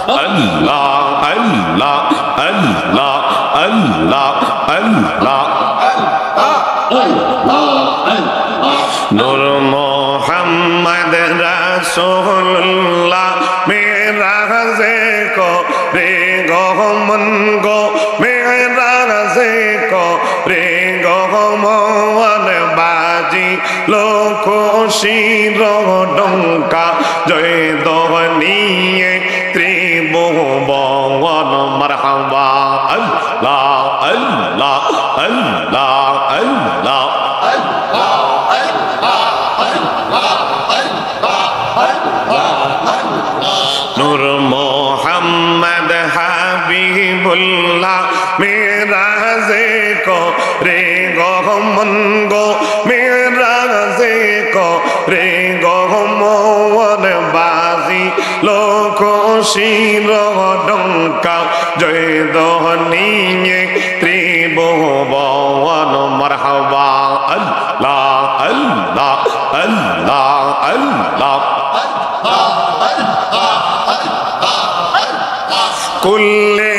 আল্লাহ আল্লাহ আল্লাহ আল্লাহ আল্লাহ নূর মোহাম্মদ রাসূলুল্লাহ মেরাজে কো রে গো মন গো মেরাজে কো রে গো মন বাজি লোক শির ডঙ্কা জয় দোনিয়ে ত্রিভুবন মারহাবা আল্লাহ আল্লাহ আল্লাহ আল্লাহ নূর মোহাম্মদ হাবিবুল্লাহ মেরাজে কো রে গো মন গো মেরাজে কো রে গো মন বাজি লোক শির ডঙ্কা জয় দোনিয়ে ত্রিভুবন মারহাবা আল্লাহ আল্লাহ আল্লাহ আল্লাহ কুল্লে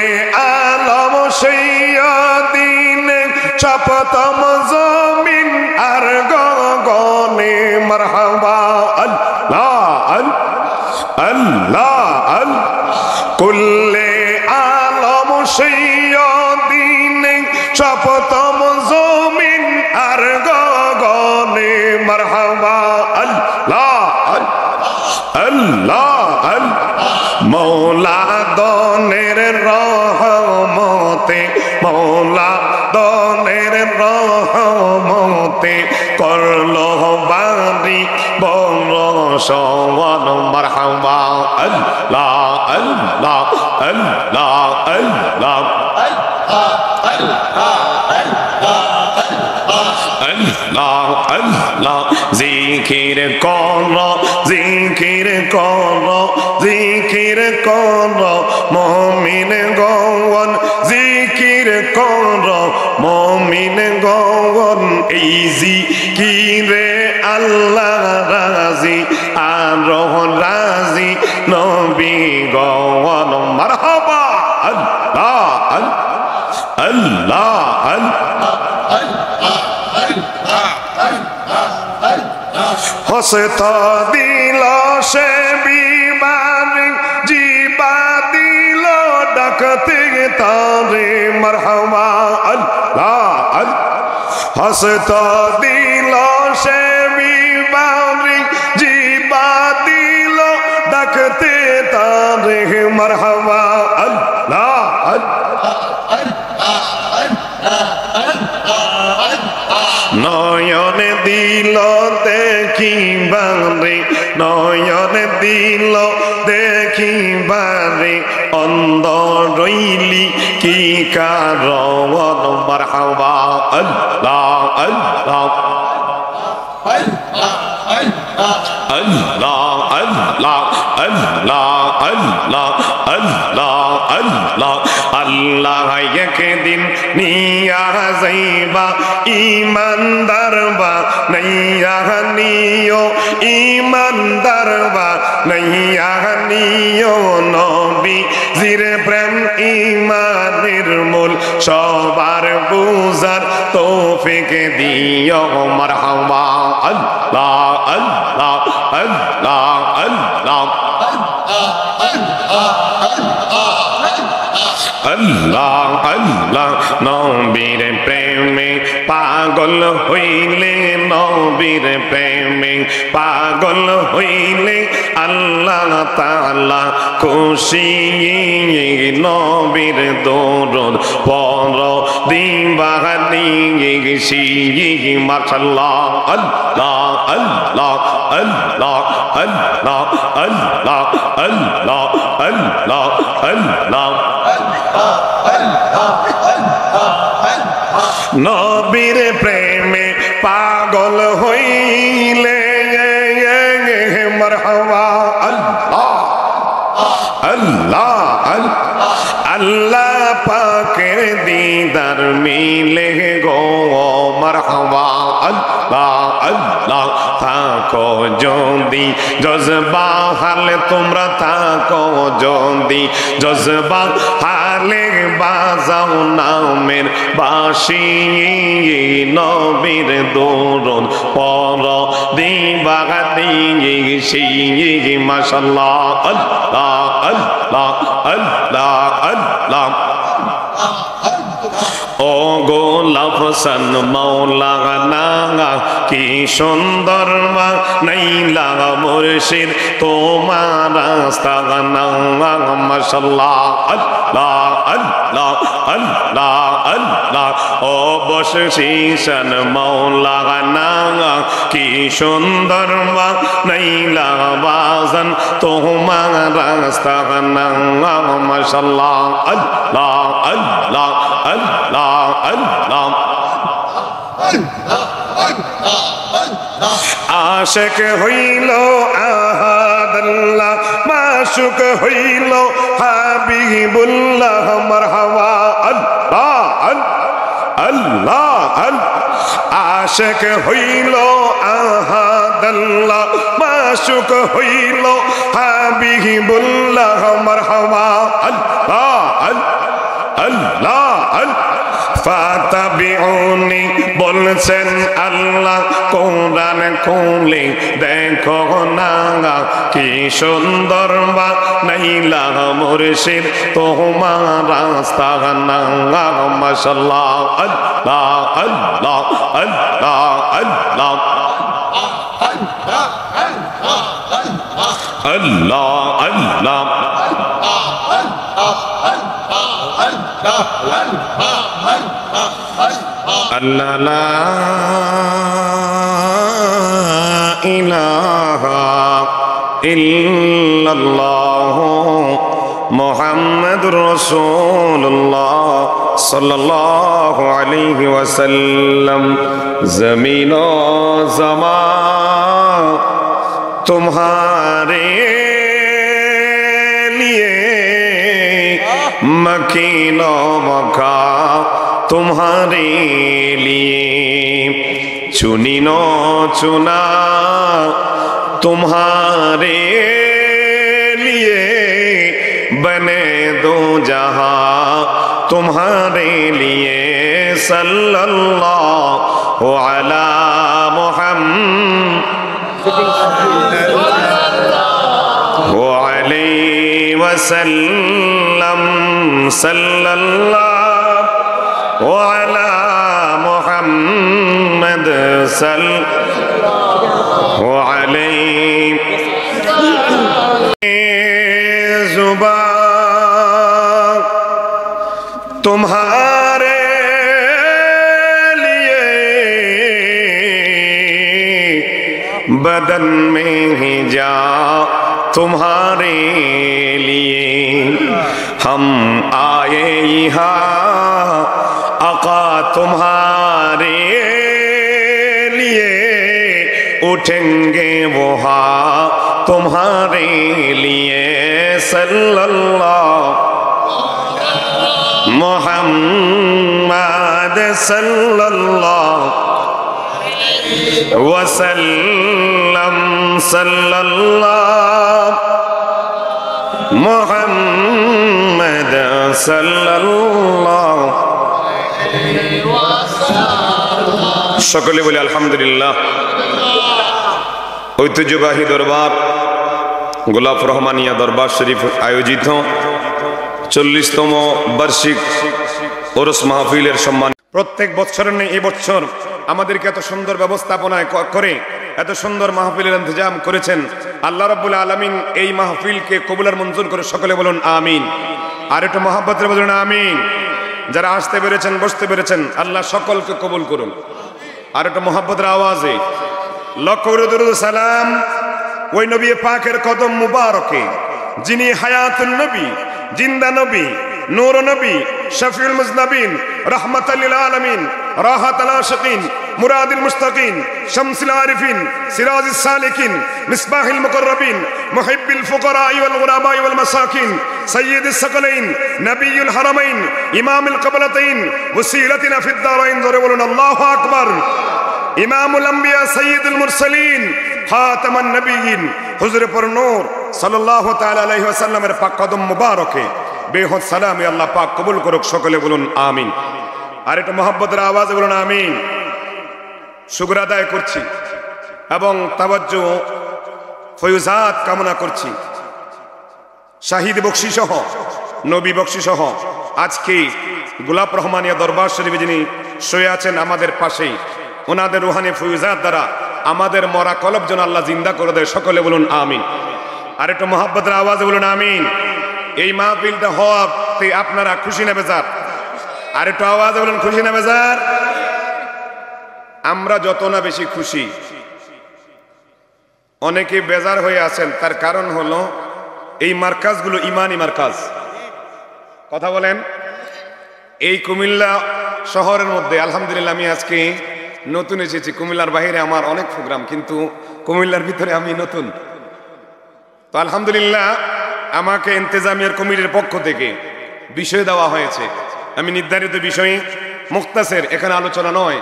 আলম সৈয়দিন সপ্তম জমিন আর গগনে মারহাবা আল্লাহ আল্লাহ কুল্লে আলম সৈয়দিন সপ্তম জমিন আর গগনে মারহাবা আল্লাহ আল্লাহ মৌলা দনের রহমতে মৌলা দনের রহমতে করলো বাড়ি বরসওয়ান মারহাবা আল্লাহ আল্লাহ আল্লাহ আল্লাহ আল্লাহ আল্লাহ জিকির করো জিকির করো জিকির করো মুমিন গণ জিকির করো মুমিন গণ এই জিকিরে আল্লাহ রাজি আর রাজি নবী গণ মারহাবা আল্লাহ আল্লাহ হসতা দিল সে বিমান জিবা দিল ডাকতে তারে মারহাবা আল্লাহ হসতা দিল সে বিমান জিবা দিল ডাকতে তারে মারহাবা আল্লাহ নয়ন দিল দেখিবারে নয়ন দিল দেখিবারে অন্ধ রইলি কি কারণ মারহাবা আল্লাহ আল্লাহ আল্লাহ আল্লাহ আল্লাহ আল্লাহ আল্লাহ আল্লাহ আল্লাহ একদিন নিয়া যাইবা ইমানদার বা নাইয়া নিও ইমানদার বা নাইয়া নিও নবী জির প্রেম ইমানের মূল সবার বুঝার তৌফিক দিও মারহাবা আল্লাহ আল্লাহ আল্লাহ আল্লাহ আল্লাহ আল্লাহ নবীর প্রেমে পাগল হইলে নবীর প্রেমে পাগল হইলে আল্লাহ তাআলা খুশি নবীর দরুদ পড় দিবানি গেছি মাশাআল্লাহ আল্লাহ আল্লাহ আল্লাহ আল্লাহ আল্লাহ আল্লাহ আল্লাহ আল্লাহ নবীর প্রেমে পাগল হইলে মারহাবা আল্লাহ আল্লাহ আল্লাহ পাকের দিদার মিলে গো মারহাবা আল্লাহ আল্লাহ থাকো যদি জজবা হালে তোমরা থাকো যদি জজবা হালে বাজাও নামের বাঁশি নবীর দরুদ পড় দিবানিশি মাশাআল্লাহ আল্লাহ আল্লাহ আল্লাহ আল্লাহ ও গো লফসন মৌলানা কি সুন্দর নাইলা মুর্শিদ তোমার রাস্তানা মাশাআল্লাহ আল্লাহ আল্লাহ আল্লাহ আল্লাহ ও বসশীশন মৌলানা কি সুন্দর নাইলা বাজান তোমার রাস্তানা মাশাআল্লাহ আল্লাহ আল্লাহ আল্লাহ আল্লাহ আশিক হইল আহাদাল্লাহ মাশুক হইল হাবিবুল্লাহ মারহাবা আল্লাহ আল্লাহ আশিক হইল আহাদাল্লাহ মাশুক হইল হাবিবুল্লাহ মারহাবা আল্লাহ আল্লাহ ফাতাবিউনি বলছেন আল্লাহ কোরআন খুলে দেখো না কি সুন্দর নাইলা মুর্শিদ তোমার রাস্তা না মাশাআল্লাহ আল্লাহ আল্লাহ আল্লাহ আল্লাহ আল্লাহ আল্লাহ আল্লাহ লা ইলাহা ইল্লাল্লাহ মুহাম্মাদুর রাসূলুল্লাহ সাল্লাল্লাহু আলাইহি ওয়াসাল্লাম জমিন ও ज़मान तुम्हारे लिए मकीनो मका तुम्हारे लिए चुनिनो चुना तुम्हारे लिए बने दो जहां तुम्हारे लिए सल्लल्लाहु अला मुहम्मद अलैहि वसल्लम सल्लल्लाहु अला मुहम्मद सल्लल्लाहु अलैहि जुबान तुम्हारे लिए बदन में ही जा तुम्हारे लिए हम आए यहाँ आका तुम्हारे लिए उठेंगे वहाँ तुम्हारे लिए सल्लल्लाहु मुहम्मद सल्लल्लाहु वसल्लम सल्लल्लाहु मुहम्मद सल्लल्लाहु সকলে বলি আলহামদুলিল্লাহ। ঐতিহ্যবাহী দরবার গোলাপ রহমানিয়া দরবার শরীফ আয়োজিত 40তম বার্ষিক ওরস মাহফিলের সম্মান প্রত্যেক বছরের নেই এবছর আমাদেরকে এত সুন্দর ব্যবস্থাপনায় করে এত সুন্দর মাহফিলের ইন্তজাম করেছেন আল্লাহ রাব্বুল আলামিন। এই মাহফিলকে কবুল মঞ্জুর করে সকলে বলুন আমিন। আর একটু মহব্বতে বলুন আমিন। যারা আসতে পেরেছেন বসতে পেরেছেন আল্লাহ সকলকে কবুল করুন। আর একটু মহব্বতের আওয়াজে লক্ষ দরুদ সালাম ওই নবী পাকের কদম মুবারকে যিনি হায়াতুন নবী, জিন্দা নবী, নূর নবী, শফিউল মুজনবিন, রাহমাতাল লিল আলামিন, রাহাতুল আশিকিন, মুরাদিল মুস্তাকিন, শামসুল আরিফিন, সিরাজুস সালিকিন, মিসবাহুল মুকাররাবিন, মুহিব্বুল ফুকারা ওয়াল গুরাবা ওয়াল মাসাকিন, সাইয়্যিদুস সাকালাইন, নবিয়ুল হারামাইন, ইমামুল কিবলাতাইন, ওয়াসিলাতিনা ফিদ দারাইন। জোরে বলুন আল্লাহু আকবার। ইমামুল আম্বিয়া, সাইয়্যিদুল মুরসালিন, খাতামান নবিয়িন, হুজুরে পর নূর সাল্লাল্লাহু তাআলা আলাইহি ওয়াসাল্লামের পাক কদম মুবারকে বেহদ সালামে আল্লাহ পাক কবুল করুক। সকলে বলুন আমিন। আর একটু মহব্বতের আওয়াজে বলুন আমিন। শুকর আদায় করছি এবং তাওয়াজ্জু ফয়ুজাত কামনা করছি। শাহিদ বকশি সহ, নবী বকশি সহ আজকে গোলাপ রহমানিয়া দরবার শরীফে যিনি শুয়ে আছেন আমাদের পাশেই, ওনাদের রুহানি ফয়ুজাত দ্বারা আমাদের মরা কলব যেন আল্লাহ জিন্দা করে দেয়। সকলে বলুন আমিন। আর একটু মহব্বতের আওয়াজে বলুন আমিন। এই মাহফিলটা হওয়াতে আপনারা খুশি না বেজার? আর একটু আওয়াজে বলুন খুশি না বেজার? আমরা যত না বেশি খুশি, অনেকে বেজার হয়ে আছেন। তার কারণ হলো এই মার্কাজগুলো ইমানি মার্কাজ। কথা বলেন। এই কুমিল্লা শহরের মধ্যে আলহামদুলিল্লাহ আমি আজকে নতুন এসেছি। কুমিল্লার বাইরে আমার অনেক প্রোগ্রাম, কিন্তু কুমিল্লার ভিতরে আমি নতুন। তো আলহামদুলিল্লাহ আমাকে ইন্তেজামিয়ার কমিটির পক্ষ থেকে বিষয় দেওয়া হয়েছে। আমি নির্ধারিত বিষয়ে মুখতাসের এখানে আলোচনা নয়,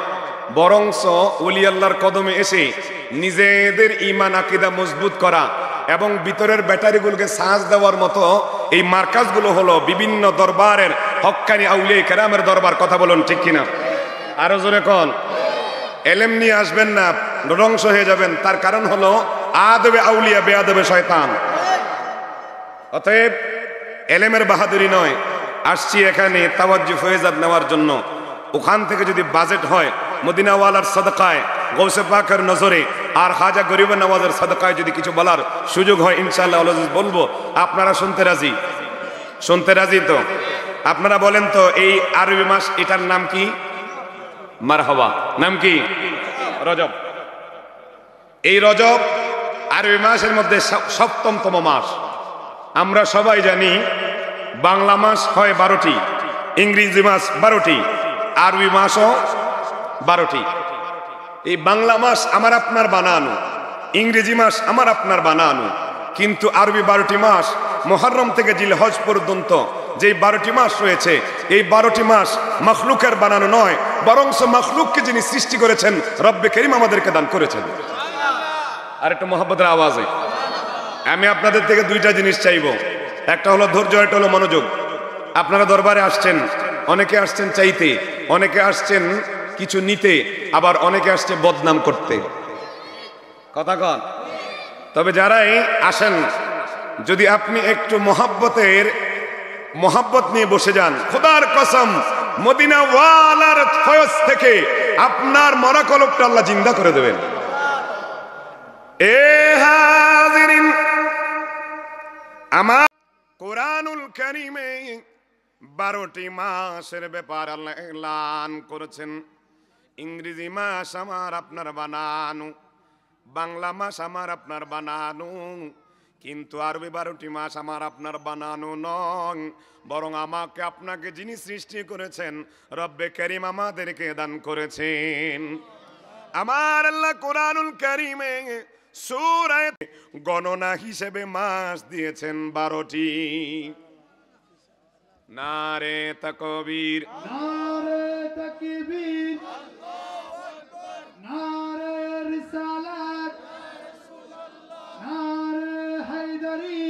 বরংস ওলি আল্লাহর কদমে এসে নিজেদের ঈমান আকীদা মজবুত করা এবং ভিতরের ব্যাটারিগুলোকে চার্জ দেওয়ার মতো এই মার্কাজগুলো হলো বিভিন্ন দরবারের হক্কানি আউলিয়া কেরামের দরবার। কথা বলুন ঠিক কিনা? আরো জোরে কোন। এলেম নিয়ে আসবেন না, ধ্বংস হয়ে যাবেন। তার কারণ হলো আদবে আউলিয়া বেয়াদবে শয়তান। অতএব এলেমের বাহাদুরি নয়, আসছি এখানে তাওয়াজ্জু ফয়জাত নেওয়ার জন্য। ওখান থেকে যদি বাজেট হয় মদিনাওয়ালার সাদকায়, গৌসে পাকের নজরে আর খাজা গরিবের নওয়াজের সাদকায় যদি কিছু বলার সুযোগ হয় ইনশাআল্লাহ বলবো। আপনারা শুনতে রাজি? শুনতে রাজি তো? আপনারা বলেন তো এই আরবি মাস এটার নাম কি? মারহাবা। নাম কি? রজব। এই রজব আরবি মাসের মধ্যে সপ্তমতম মাস। আমরা সবাই জানি বাংলা মাস হয় 12টি, ইংরেজি মাস 12টি, আরবি মাসও 12টি। এই বাংলা মাস আমার আপনার বানানো, ইংরেজি মাস আমার আপনার বানানো, কিন্তু আরবি 12টি মাস মুহররম থেকে জিলহজ পর্যন্ত যে 12টি মাস রয়েছে, এই 12টি মাস মখলুকের বানানো নয়, বরং মখলুককে যিনি সৃষ্টি করেছেন রব্বে করিম আমাদেরকে দান করেছেন। আর একটু মহব্বতের আওয়াজে আমি আপনাদের থেকে দুইটা জিনিস চাইব। একটা হলো ধৈর্য, একটা হলো মনোযোগ। আপনারা দরবারে আসছেন, অনেকে আসছেন চাইতে, অনেকে আসছেন কিছু নিতে, আবার অনেকে আসছে বদনাম করতে। কথা কন। তবে যারাই আসেন, যদি আপনি একটু মহব্বত নিয়ে বসে যান, খোদার কসম মদিনা ওয়ালার ফয়জ থেকে আপনার মরা কলবটা আল্লাহ জিন্দা করে দেবেন। এ হাজিরিন, আমার কোরআনুল কারীমে 12টি মাসের ব্যাপার আল্লাহ এলান করেছেন। ইংরেজি মাস আমার আপনার বানানো, বাংলা মাস আমার আপনার বানানো, কিন্তু আরবি 12টি মাস আমার আপনার বানানো নয়, বরং আমাকে আপনাকে যিনি সৃষ্টি করেছেন রব্বে করিম আমাদেরকে দান করেছেন। আমার আল্লাহ কোরআনুল কারীমে সূরা গণনা হিসেবে মাস দিয়েছেন 12টি। নারে তাকবীর, নারে তাকবীর, নারে রিসালাত, নারে হায়দারি,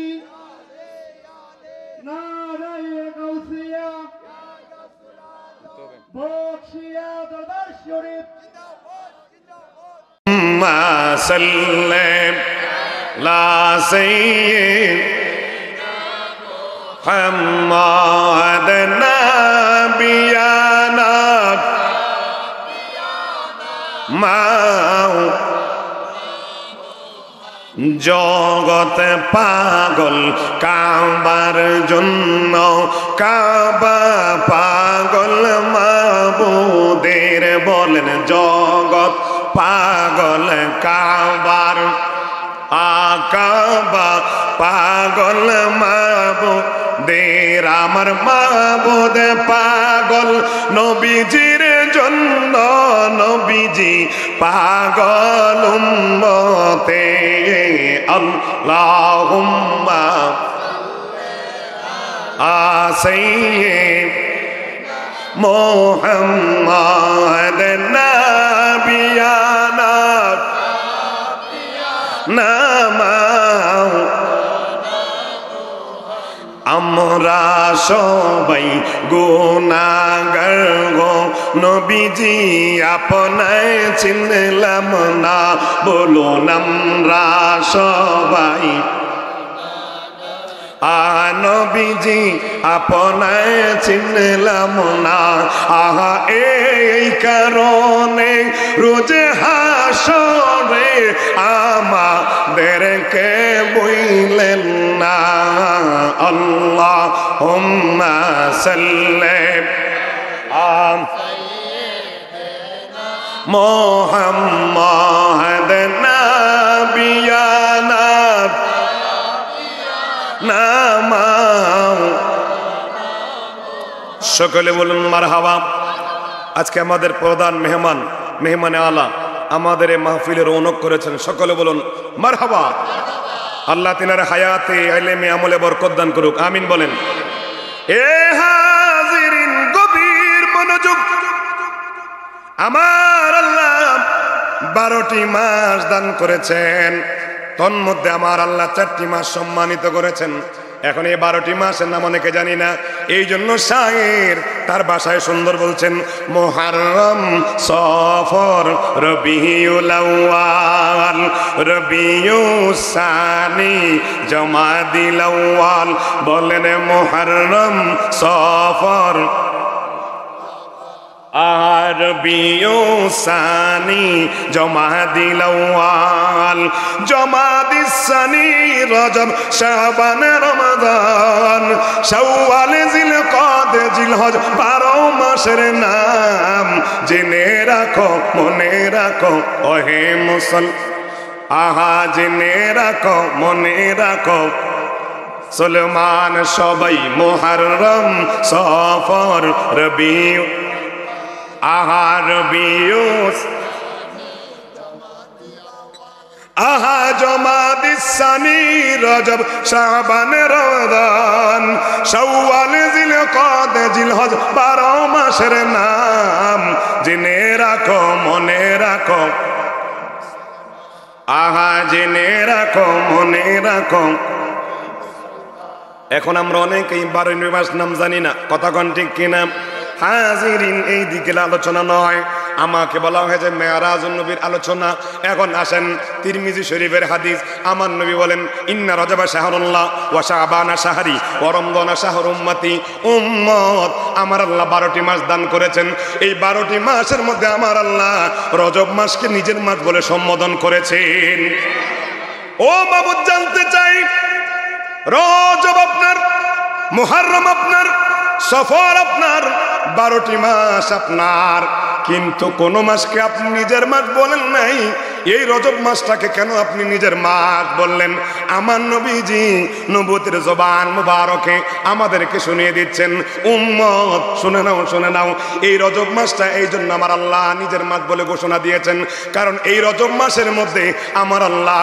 নারে গাউসিয়া, বখশিয়া দরবার শরীফ। মা সাল্লাম লা সাইয়্যিদিনা মুহাম্মাদ নাবিয়ানা মাও জগত পাগল কাবার জন্য, কাবা পাগল মাবুদের বলেন জগৎ পাগল কাবার, কাবা পাগল মাবুদের, আমার মাবুদ পাগল নবীজির জন্য জন্য নবীজি পাগল উম্মতে আল্লাহুম্মা সাইয়্যিদ মুহাম্মাদ নাবিয়ানা নামাও আমরা সবাই গুনাহগার গো নবীজি আপনায় চিনলাম না বলুন আমরা সবাই নবীজি আপনায় চিনলাম না আহা এই কারণে রোজ হাসরে আমাদেরকে বইলেন না আল্লাহুম্মা সাল্লি মুহাম্মাদ নাবিয়ানা নামাও সকলে বলুন মারহাবা। আজকে আমাদের প্রধান মেহমানে আলা আমাদের এই মাহফিলের রৌনক করেছেন, সকলে বলুন মারহাবা। আল্লাহ তিনার হায়াতে ইলমে আমলে বরকত দান করুক, আমিন বলেন। এ হাজিরিন গভীর মনোযোগ, আমার আল্লাহ 12টি মাস দান করেছেন, তন্মধ্যে আমার আল্লাহ 4টি মাস সম্মানিত করেছেন। এখন এই 12টি মাসের নাম অনেকে জানি না, এই জন্য শায়ের তার ভাষায় সুন্দর বলছেন মুহররম, সফর, রবিউল আউয়াল, রবিউস সানি, জমাদিল আউয়াল। বলেন মুহররম, সফর, রবিউস সানি, জমাদিল আউয়াল, জমাদিস সানি, রজব, শাবান, রমাদান, শাওয়াল, জিলকদ, জিলহজ, 12 মাসের নাম জেনে রাখো, মনে রাখো ওহে জেনে রাখো, মনে রাখো সুলমান। সবাই মুহররম, সফর, রবিউ রবিউস জমাদিস সানি, রজব, শাবান, রমাদান, শাওয়াল, জিলকদ, জিলহজ, 12 মাসের নাম জেনে রাখো, মনে রাখো জেনে রাখো, মনে রাখো। এখন আমরা অনেকেই 12 মাস নাম জানি না, কথা কোন ঠিক কিনা? হাজিরিন এই দিকে আলোচনা নয়, আমাকে বলা হয়েছে মেরাজুন নবীর আলোচনা। এখন আসেন তিরমিজি শরীফের হাদিস, আমার নবী বলেন ইন্না রজবা শাহরুল্লাহ ওয়া শাবানা শাহরি ওয়া রমজানা শাহরু উম্মতি। উম্মত আমার আল্লাহ 12টি মাস দান করেছেন, এই 12টি মাসের মধ্যে আমার আল্লাহ রজব মাসকে নিজের মাস বলে সম্বোধন করেছেন। ও মাবুদ, জানতে চাই রজব আপনার, মুহররম আপনার, সফর আপনার, 12টি মাস আপনার, কিন্তু কোন মাসকে আপনি নিজের মাস বলেন নাই। এই রজব মাসটাকে কেন আপনি নিজের মাস বললেন? আমার নবীজি নবুয়তের জবান মুবারকে আমাদেরকে শুনিয়ে দিচ্ছেন, উম্মত শুনে নাও, শুনে নাও, এই রজব মাসটা এই জন্য আমার আল্লাহ নিজের মাস বলে ঘোষণা দিয়েছেন, কারণ এই রজব মাসের মধ্যে আমার আল্লাহ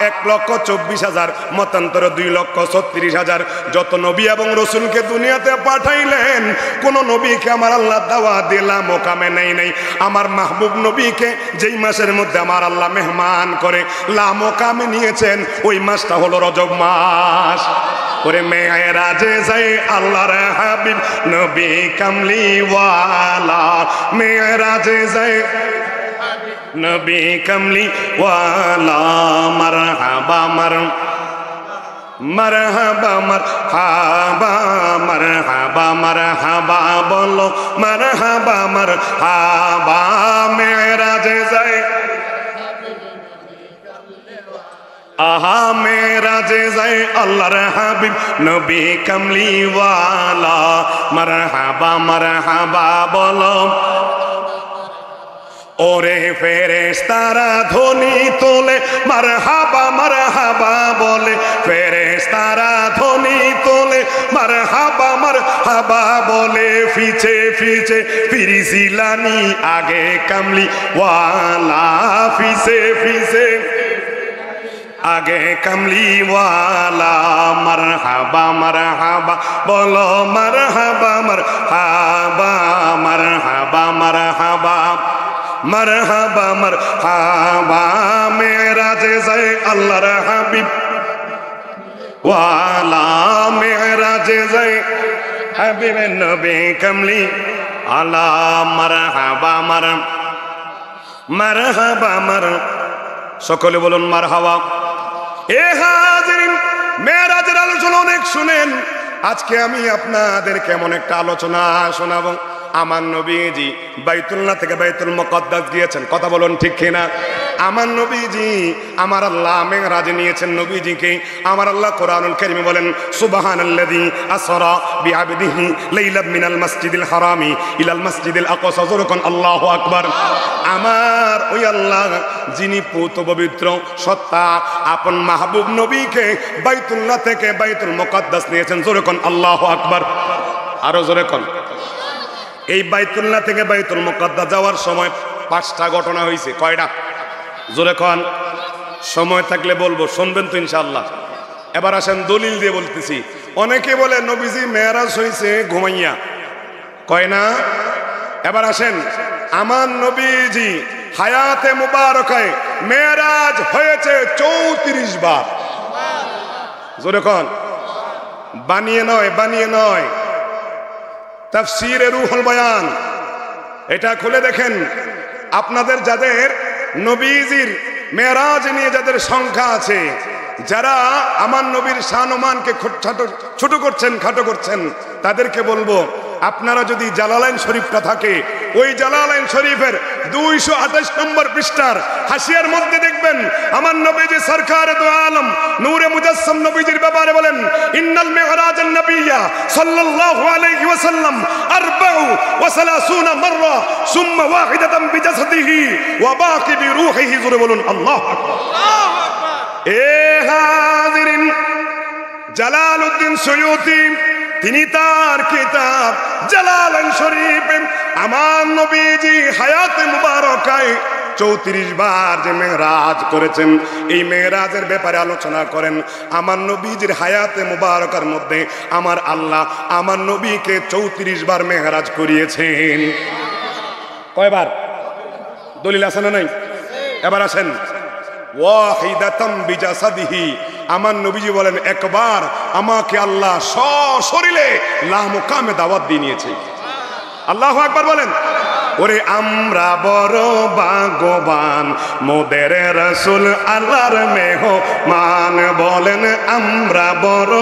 1,24,000 মতান্তরে 2,36,000 যত নবী এবং রসুলকে দুনিয়াতে পাঠাইলেন, কোন নবীকে আমার আল্লাহ দাওয়াত দিলাম মোকামে নেই। আমার মাহবুব নবীকে যেই মাসের মধ্যে আমার আল্লাহ মেহমান করে লামকামে নিয়েছেন, ওই মাসটা হলো রজব মাস। ওরে মেরাজে যাই আল্লাহর হাবিব নবী কামলিওয়ালা, মেরাজে যাই নবী কামলিওয়ালা। মারহাবা মারহাবা মারহাবা মারহাবা মারহাবা বলো মারহাবা মারহাবা। মেরাজে যাই মেরাজে যাই আল্লাহর হাবিব নবী কামলিওয়ালা। মারহাবা মারহাবা বলো। ওরে ফেরেশতারা ধ্বনি তোলে মারহাবা মারহাবা বলে, ফেরেশতারা ধ্বনি তোলে মারহাবা বলে ফিচে ফিচে ফিরিসিলানি আগে কামলি ওয়ালা ফিসে ফিসে আগে কামলি ওয়ালা মারহাবা বলো মারহাবা মেরাজে যায় আল্লাহর হাবিব ওয়ালা মেরাজে যায় হাবিবে নবী কামলি আলা মারহাবা সকলে বলুন মারহাবা। এ হাজিরিন, মেরাজের আলোচনা অনেক শুনেন, আজকে আমি আপনাদের কেমন একটা আলোচনা শোনাবো। আমার নবীজি বাইতুল্লাহ থেকে বাইতুল মুকাদ্দাস গিয়েছেন, কথা বলুন ঠিক কিনা? আমার নবীজি, আমার আল্লাহ মেরাজে নিয়েছেন নবীজিকে। আমার আল্লাহ কোরআনুল কারীমে বলেন সুবহানাল্লাযী আসরা বিআবদিহি লাইলাম মিনাল মাসজিদিল হারামি ইলাল মাসজিদিল আকসা, যখন আল্লাহু আকবার। আমার ওই আল্লাহ যিনি পূত পবিত্র সত্তা, আপন মাহবুব নবীকে বাইতুল্লাহ থেকে বাইতুল মুকাদ্দাস নিয়েছেন, যখন আল্লাহু আকবার। আরো জোরে কোন। এই বাইতুল্লাহ থেকে বাইতুল মুকাদ্দাস যাওয়ার সময় 5টা ঘটনা হয়েছে। কয়টা? জোরে কোন। সময় থাকলে বলবো, শুনবেন তো ইনশাআল্লাহ। এবার আসেন দলিল দিয়ে বলতেছি। অনেকে বলে নবীজি মেরাজ হয়েছে ঘুমাইয়া, কয় না? এবার আসেন, আমার নবীজি হায়াতে মুবারকায় মেরাজ হয়েছে 34 বার। জোরে কোন। বানিয়ে নয়। তাফসীরে রুহুল বয়ান, এটা খুলে দেখেন। আপনাদের যাদের নবীজির মেরাজ নিয়ে যাদের সংখ্যা আছে, যারা আমার নবীর শান-ও-মানকে ছোট করছেন, খাটো করছেন, তাদেরকে বলবো, আপনারা যদি জালালাইন শরীফটা থাকে, ওই জালালাইন শরীফের 228 নম্বর পৃষ্ঠার হাসিয়ার মধ্যে দেখবেন আমার নবীজি সরকারে দু আলম নূরে মুজাসসাম নবীজির ব্যাপারে বলেন, ইন্নাল মি'রাজান নবিয়্যা সাল্লাল্লাহু আলাইহি ওয়াসাল্লাম 34 মাররা সুম্মা ওয়াহিদাতান বিজাসাদিহি ওয়া বাকি বিরূহিহি। জোরে বলুন আল্লাহু আকবার। এ হাজিরিন, জালালউদ্দিন সুয়ুতি তিনি তার কিতাব জালালাইন শরীফে আমার নবীজি হায়াতে মুবারকায় 34 বার যে মেরাজ করেছেন, এই মেরাজের ব্যাপারে আলোচনা করেন। আমার নবীজির হায়াতে মুবারকার মধ্যে আমার আল্লাহ আমার নবীকে 34 বার মেরাজ করিয়েছেন। কয়বার? দলিল আছে না নাই? এবার আসেন, ওয়াহিদাতাম বিজাসাদিহি, আমার নবীজি বলেন একবার আমাকে আল্লাহ সশরীরে লামকামে দাওয়াত দিয়ে নিয়েছে। আল্লাহু আকবার বলেন। ওরে আমরা বড় ভাগ্যবান, মোদের রাসূল আল্লাহর মেহমান। বলেন আমরা বড়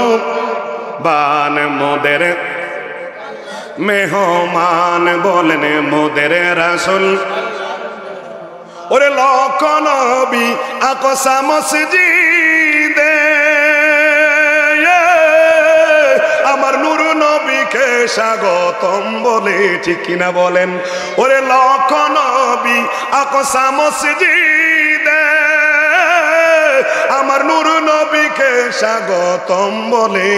বান, মোদের মেহমান। বলেন মোদের রাসূল। ওরে লক্ষ নবী আকসা মসজিদে আমার নূর নবীকে স্বাগতম বলে, ঠিক কিনা বলেন? ওরে লক্ষ নবী আকসা মসজিদে আমার নূর নবীকে স্বাগতম বলে।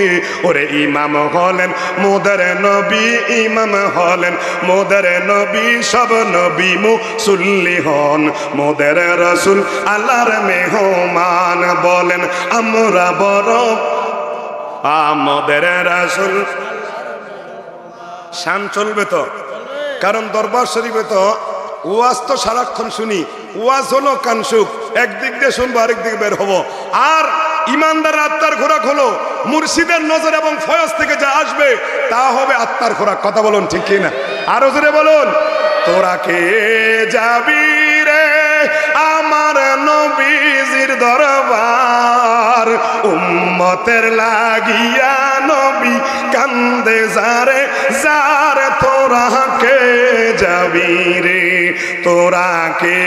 ওরে ইমাম হলেন মোদের নবী, ইমাম হলেন মোদের নবী, সব নবী মুসল্লি হন মোদের রাসূল আল্লাহর মেহমান। বলেন আমরা বড় আমাদের রাসূল। শান চলবে তো, কারণ দরবার শরীফে তো ওয়াজ তো সারাক্ষণ শুনি। ওয়াজ হলো কানসুক, একদিক দিয়ে শুনবো আরেক দিকে বের হবো। আর ইমানদার আত্মার খোরাক হলো মুর্শিদের নজর এবং ফয়জ থেকে যা আসবে তা হবে আত্মার খোরাক। কথা বলুন ঠিক কিনা? আরো জোরে বলুন। তোরা কে যাবি রে আমার নবীজির দরবার, উম্মতের লাগিয়া নবী কান্দে যারে যারে। তোরা কে যাবি রে, তোরা কে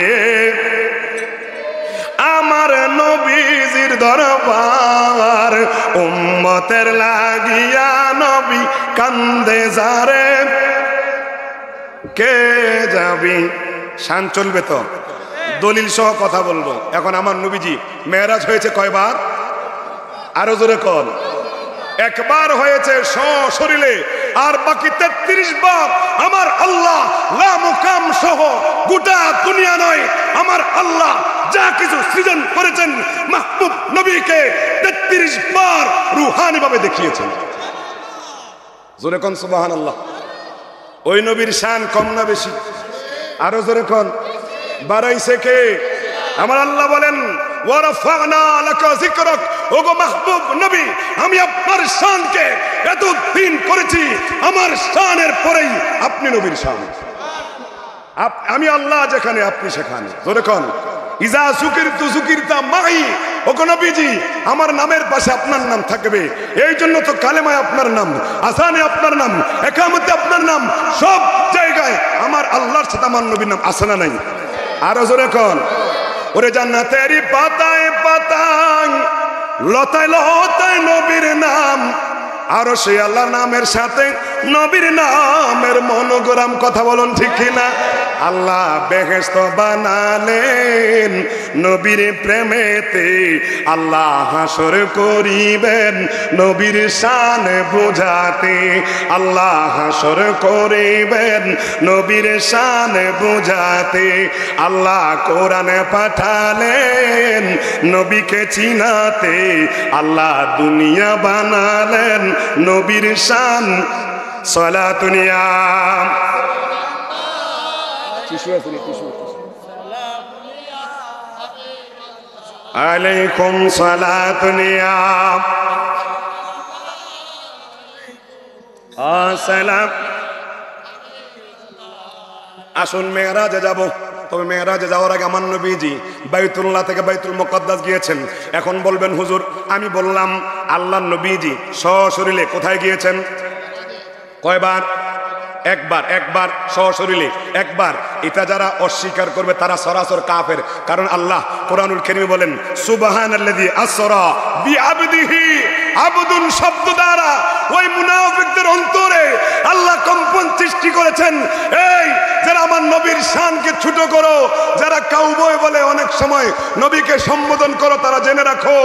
আমার নবীজির দরবার, উম্মতের লাগিয়া নবী কান্দে যারে। কে যাবি? শান চলবে তো, দলিল সহ কথা বলবো। এখন আমার নবীজি মেরাজ হয়েছে কয়বার? আরো জোরে কর। একবার হয়েছে সশরীরে, আর বাকি 33 বার আমার আল্লাহ লামুকাম সহ গোটা দুনিয়া নয়, আমার আল্লাহ যা কিছু সৃজন করেছেন মাহবুব নবীকে 33 বার রুহানি ভাবে দেখিয়েছেন। জোরে কোন সুবহানাল্লাহ। ওই নবীর শান কম না বেশি? আরো জোরে কোন। বাড়াইছে কে? আমার আল্লাহ বলেন ওয়ারাফা'না লাকা যিকরাক, ওগো মাহবুব নবী, আমি আপনার শানকে এত দিন করেছি, আমার শানের পরেই আপনি নবীর শান। আমি আল্লাহ যেখানে আপনি সেখানে। জোরে কোন। ইজা যুকিরতু যুকিরতা মাই, ওগো নবীজি, আমার নামের পাশে আপনার নাম থাকবে। এই জন্য তো কালেমায় আপনার নাম, আযানে আপনার নাম, ইকামতে আপনার নাম, সব জায়গায় আমার আল্লাহর সাথে আমার নবীর নাম আছে না নাই? আরো জোরে কোন। ওরে জান্নাতেরই পাতায় পাতায় লতায় লতায় নবীর নাম, আরো সে আল্লাহর নামের সাথে নবীর নামের মনোগ্রাম। কথা বলুন ঠিক কিনা? আল্লাহ বেহেশত বানালেন নবীর প্রেমেতে, আল্লাহ হাসর করিবেন নবীর শান বুঝাতে, আল্লাহ হাসর করিবেন নবীর শান বুঝাতে, আল্লাহ কোরআনে পাঠালেন নবীকে চিনাতে, আল্লাহ দুনিয়া বানালেন নবীর শান। সালাতুন ইয়া আলাইকুম সালাতুন ইয়া আসসালাম। আসুন মেরাজে যাব, তবে মেরাজে যাওয়ার আগে আমার নবীজি বাইতুল্লাহ থেকে বাইতুল মুকাদ্দাস গিয়েছেন। এখন বলবেন হুজুর, আমি বললাম আল্লাহর নবীজি সশরীরে কোথায় গিয়েছেন? কয়বার? একবার। একবার সশরীরে একবার। এটা যারা অস্বীকার করবে তারা সরাসর কাফের। কারণ আল্লাহ কোরআনুল কারীমে বলেন সুবহানাল্লাযী আসরা বিআবদিহি, আবদুন শব্দ দ্বারা ওই মুনাফিকদের অন্তরে আল্লাহ কম্পন সৃষ্টি করেছেন। এই যারা আমার নবীর শানকে ছোট করো, যারা কাউবয় বলে অনেক সময় নবীকে সম্বোধন করো, তারা জেনে রাখো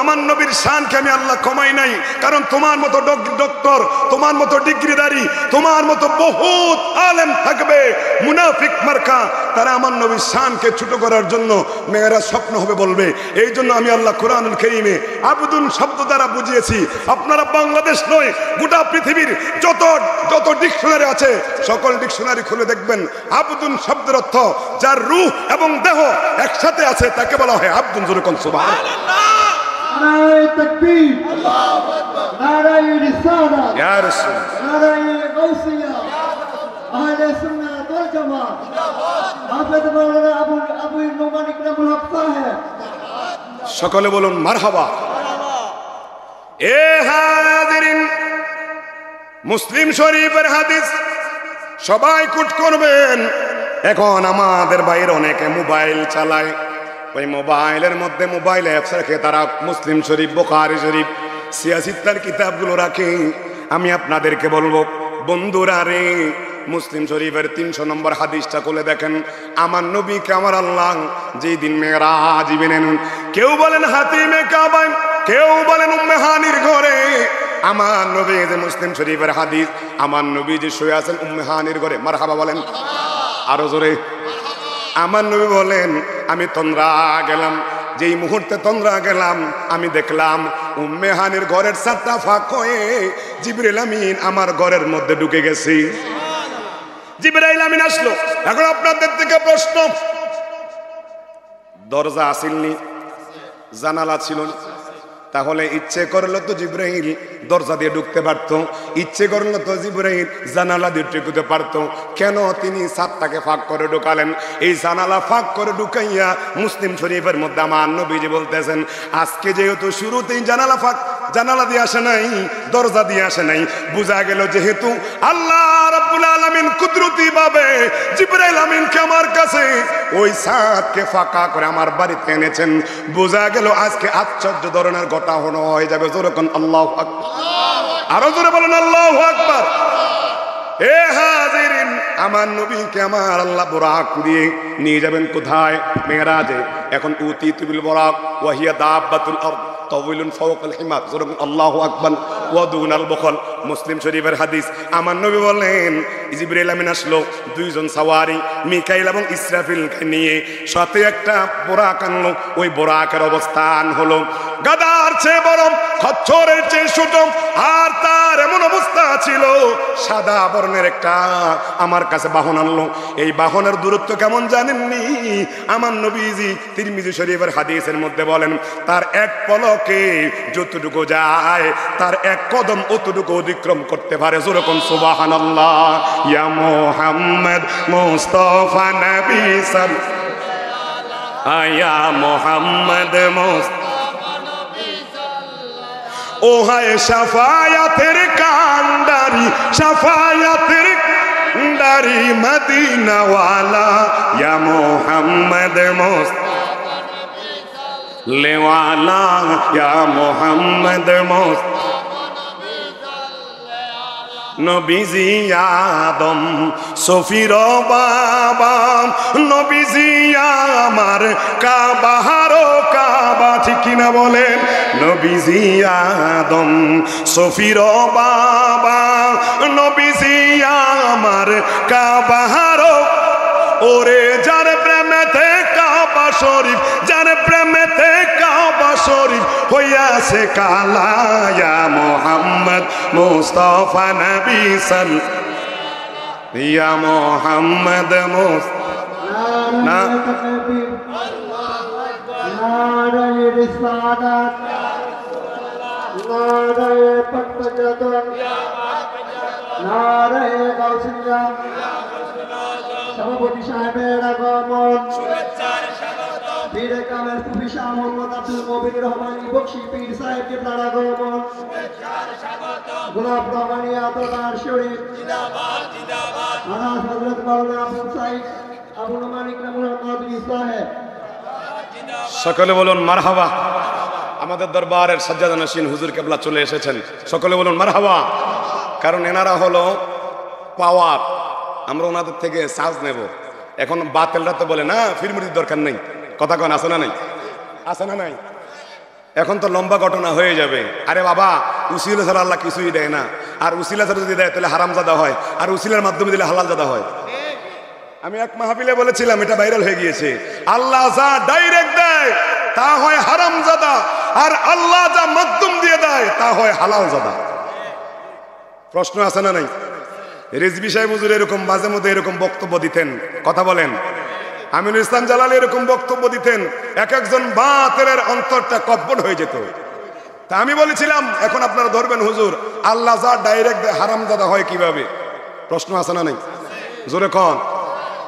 আমার নবীর শানকে আমি আল্লাহ কমাই নাই। কারণ তোমার মতো ডক্টর, তোমার মতো ডিগ্রিদারি, তোমার মতো বহুত আলেম থাকবে মুনাফিক মার্কা, তারা আমার নবীর শানকে ছোট করার জন্য মেয়েরা স্বপ্ন হবে বলবে। এই জন্য আমি আল্লাহ কোরআনুল কারীমে আবদুন শব্দ দ্বারা বুঝিয়েছি। আপনারা বাংলাদেশ নয়, গোটা পৃথিবীর যত ডিকশনারি আছে সকল ডিকশনারি খুলে দেখবেন আবদুন শব্দের অর্থ যার রূহ এবং দেহ একসাথে আছে তাকে বলা হয় আবদুন। জোরে কোন সুবহানাল্লাহ। নারায়ে তাকবীর, আল্লাহু আকবার, নারায়ে রিসালাত, ইয়া রাসূল, নারায়ে গাউসিয়া, আহলে সুন্নাত ওয়াল জামাত, হাফেজ মাওলানা আবু নোমান ইকরামুল হক সাহেব। সকলে বলুন মারহাবা। এ হাজিরিন, মুসলিম শরীফের হাদিস সবাই কুট করবেন। এখন আমাদের বাইরে অনেকে মোবাইল চালায়, ওই মোবাইলের মধ্যে মোবাইল অ্যাপস রেখে তারা মুসলিম শরীফ, বুখারী শরীফ, সিয়াসিত্তার কিতাবগুলো রাখে। আমি আপনাদেরকে বলবো বন্ধুরা রে, মুসলিম শরীফের 300 নম্বর হাদিসটা খুলে দেখেন। আমার নবীকে আমার আল্লাহ যেই দিন মেরাজ ইবেন, কেউ বলেন হাতিমে কাবায়, কেউ বলেন উম্মে হানির ঘরে। আমার নবী যে মুসলিম শরীফের হাদিস, আমার নবী যে শুয়ে আছেন উম্মে হানির ঘরে। মারহাবা বলেন আরো জোরে। আমার নবী বলেন আমি তন্দ্রা গেলাম, যেই মুহূর্তে তন্দ্রা গেলাম আমি দেখলাম উম্মে হানির ঘরের 4টা ফাঁক হয়ে জিবরাইল আমিন আমার ঘরের মধ্যে ঢুকে গেছি। জিবরাইল আমিন আসলো। এখন আপনাদের থেকে প্রশ্ন, দরজা আসিলনি, জানালা ছিল না, তাহলে ইচ্ছে করলে তো জিবরাইল দরজা দিয়ে ঢুকতে পারত, ইচ্ছে করলে তো জিবরাইল জানালা দিয়ে ঢুকতে পারত। কেন তিনি ছাদটাকে ফাঁক করে ঢুকালেন? এই জানালা ফাঁক করে ঢুকাইয়া মুসলিম শরীফের মধ্যে আমার নবীজি বলতেছেন আজকে যেহেতু শুরুতেই জানালা ফাঁক, জানালা দিয়ে আসে নাই, দরজা দিয়ে আসে নাই, বোঝা গেল যেহেতু আল্লাহ রাব্বুল আলামিন কুদরতি ভাবে জিবরাইল আমিনকে আমার কাছে ওই ছাদকে ফাঁকা করে আমার বাড়িতে এনেছেন, বোঝা গেল আজকে আশ্চর্য ধরনের ঘটনা হয়ে যাবে। জোরে কোন আল্লাহু আকবার, আরো জোরে বলেন আল্লাহু আকবার। এ হাজিরিন, আমার নবীকে আমার আল্লাহ বুরাক দিয়ে নিয়ে যাবেন কোথায়? মেরাজে। এখন উতিতুল বুরাক ওয়া হিয়া দাব্বাতুল আরদ, তাওইলুন ফাওকাল হিমার, আল্লাহু আকবার, ওয়া দুনাল বুখল। মুসলিম শরীফের হাদিস। আমার নবী বলেন জিবরাইল আমিন আসলো দুইজন সাওয়ারি মিকাইল এবং ইসরাফিলকে নিয়ে, সাথে একটা বোরাক আনলো। ওই বোরাকের অবস্থান হলো গাদার চেয়ে বড়, খচ্চরের চেয়ে ছোট, আর তার এমন অবস্থা ছিল সাদা বর্ণের একটা আমার কাছে বাহন আনলো। এই বাহনের দূরত্ব কেমন জানেননি? আমার নবীজি তিরমিজি শরীফের হাদিসের মধ্যে বলেন তার এক পলকে যতটুকু যায় তার এক কদম অতটুকু অতিক্রম করতে পারে। যেরকম সুবহানাল্লাহ। ইয়া মুহাম্মদ মুস্তাফা নবী সাল্লাল্লাহু আয়া মুহাম্মদ মুস্তাফা নবী সাল্লাল্লাহু ও হায় শাফায়াতের কান্ডারি, শাফায়াতের কান্ডারি মদিনা ওয়ালা, ইয়া মুহাম্মদ মুস্তাফা নবী সাল্লাল্লাহু ওয়ালা, ইয়া মুহাম্মদ মুস্তাফা নবীজি আদম সফির বাবা, নবীজি আমার কাবাহারো কাবা, ঠিক কিনা বলেন? নবীজি আদম সফির বাবা, নবীজি আমার কাবাহারো। ওরে যার প্রেমেতে কাবা শরীফ, যার প্রেমেতে কাবা শরীফ হইয়াছে কালা, ইয়া মুহাম্মদ মুস্তাফা নবী সাল্লাল্লাহু ইয়া মুহাম্মদ মুস্তাফা। না নারায়ে রিসালাত, নারায়ে পাকজাতন, নারায়ে গাউসিয়া, সভাপতি সাহেবের আগমন, পীরে কামেল সুফি শাহ মোহাম্মদ আব্দুল মুবিন রহমানী বকশী পীর সাহেব কিবলার আগমন, গোলাপ রহমানিয়া দরবার শরীফ জিন্দাবাদ জিন্দাবাদ, আনাস হযরত মাওলানা আবু সাইদ আবু নোমান ইকরামুল কাদরি সাহেব। সকলে বলুন মারহাবা। আমাদের দরবারের সাজ্জাদা নশীন হুজুর কেবলা চলে এসেছেন, সকলে বলুন মারহাবা। কারণ এনারা হলো পাওয়ার, আমরা ওনাদের থেকে সাজ নেব। এখন বাতেলরা তো বলে না ফিরমুরির দরকার নেই, কথা কন আছে না নাই? আছে না নাই? এখন তো লম্বা ঘটনা হয়ে যাবে। আরে বাবা, উসিলা ছাড়া আল্লাহ কিছুই দেয় না, আর উসিলা ছাড়া যদি দেয় তাহলে হারামজাদা হয়, আর উসিলার মাধ্যমে দিলে হালালজাদা হয়। আমি এক মাহফিলে বলেছিলাম, এটা ভাইরাল হয়ে গিয়েছে, আল্লাহ যা ডাইরেক্ট দেয় তা হয় হারামজাদা, আর আল্লাহ যা মাধ্যম দিয়ে দেয় তা হয় হালালজাদা। প্রশ্ন আছে না নাই? রিজভী সাহেব হুজুর এরকম মাঝে মধ্যে এরকম বক্তব্য দিতেন, কথা বলেন। আমিনুল ইসলাম জালালি এরকম বক্তব্য দিতেন, এক একজন বাতিলের অন্তরটা কব্বট হয়ে যেত। তা আমি বলেছিলাম এখন আপনারা ধরবেন হুজুর, আল্লাহ যা ডাইরেক্ট দেয় হারামজাদা হয় কিভাবে? প্রশ্ন আছে না নাই? জোরে কন।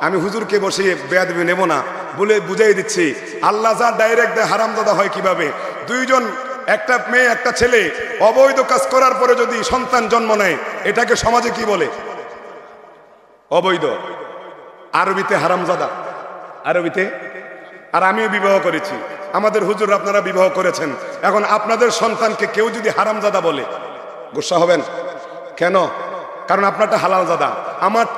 আমি হুজুরকে বসিয়ে বেয়াদবি নেব না, বলে বুঝাই দিচ্ছি আল্লাহ যা ডাইরেক্ট দেয় হারামজাদা হয় কিভাবে। দুইজন, একটা মেয়ে একটা ছেলে অবৈধ কাজ করার পরে যদি সন্তান জন্ম নেয়, এটাকে সমাজে কি বলে? অবৈধ। আরবিতে হারামজাদা, আরবিতে। আর আমিও বিবাহ করেছি, আমাদের হুজুর আপনারা বিবাহ করেছেন। এখন আপনাদের সন্তানকে কেউ যদি হারামজাদা বলে, গুসা হবেন কেন? কারণ আপনারটা হালালজাদা,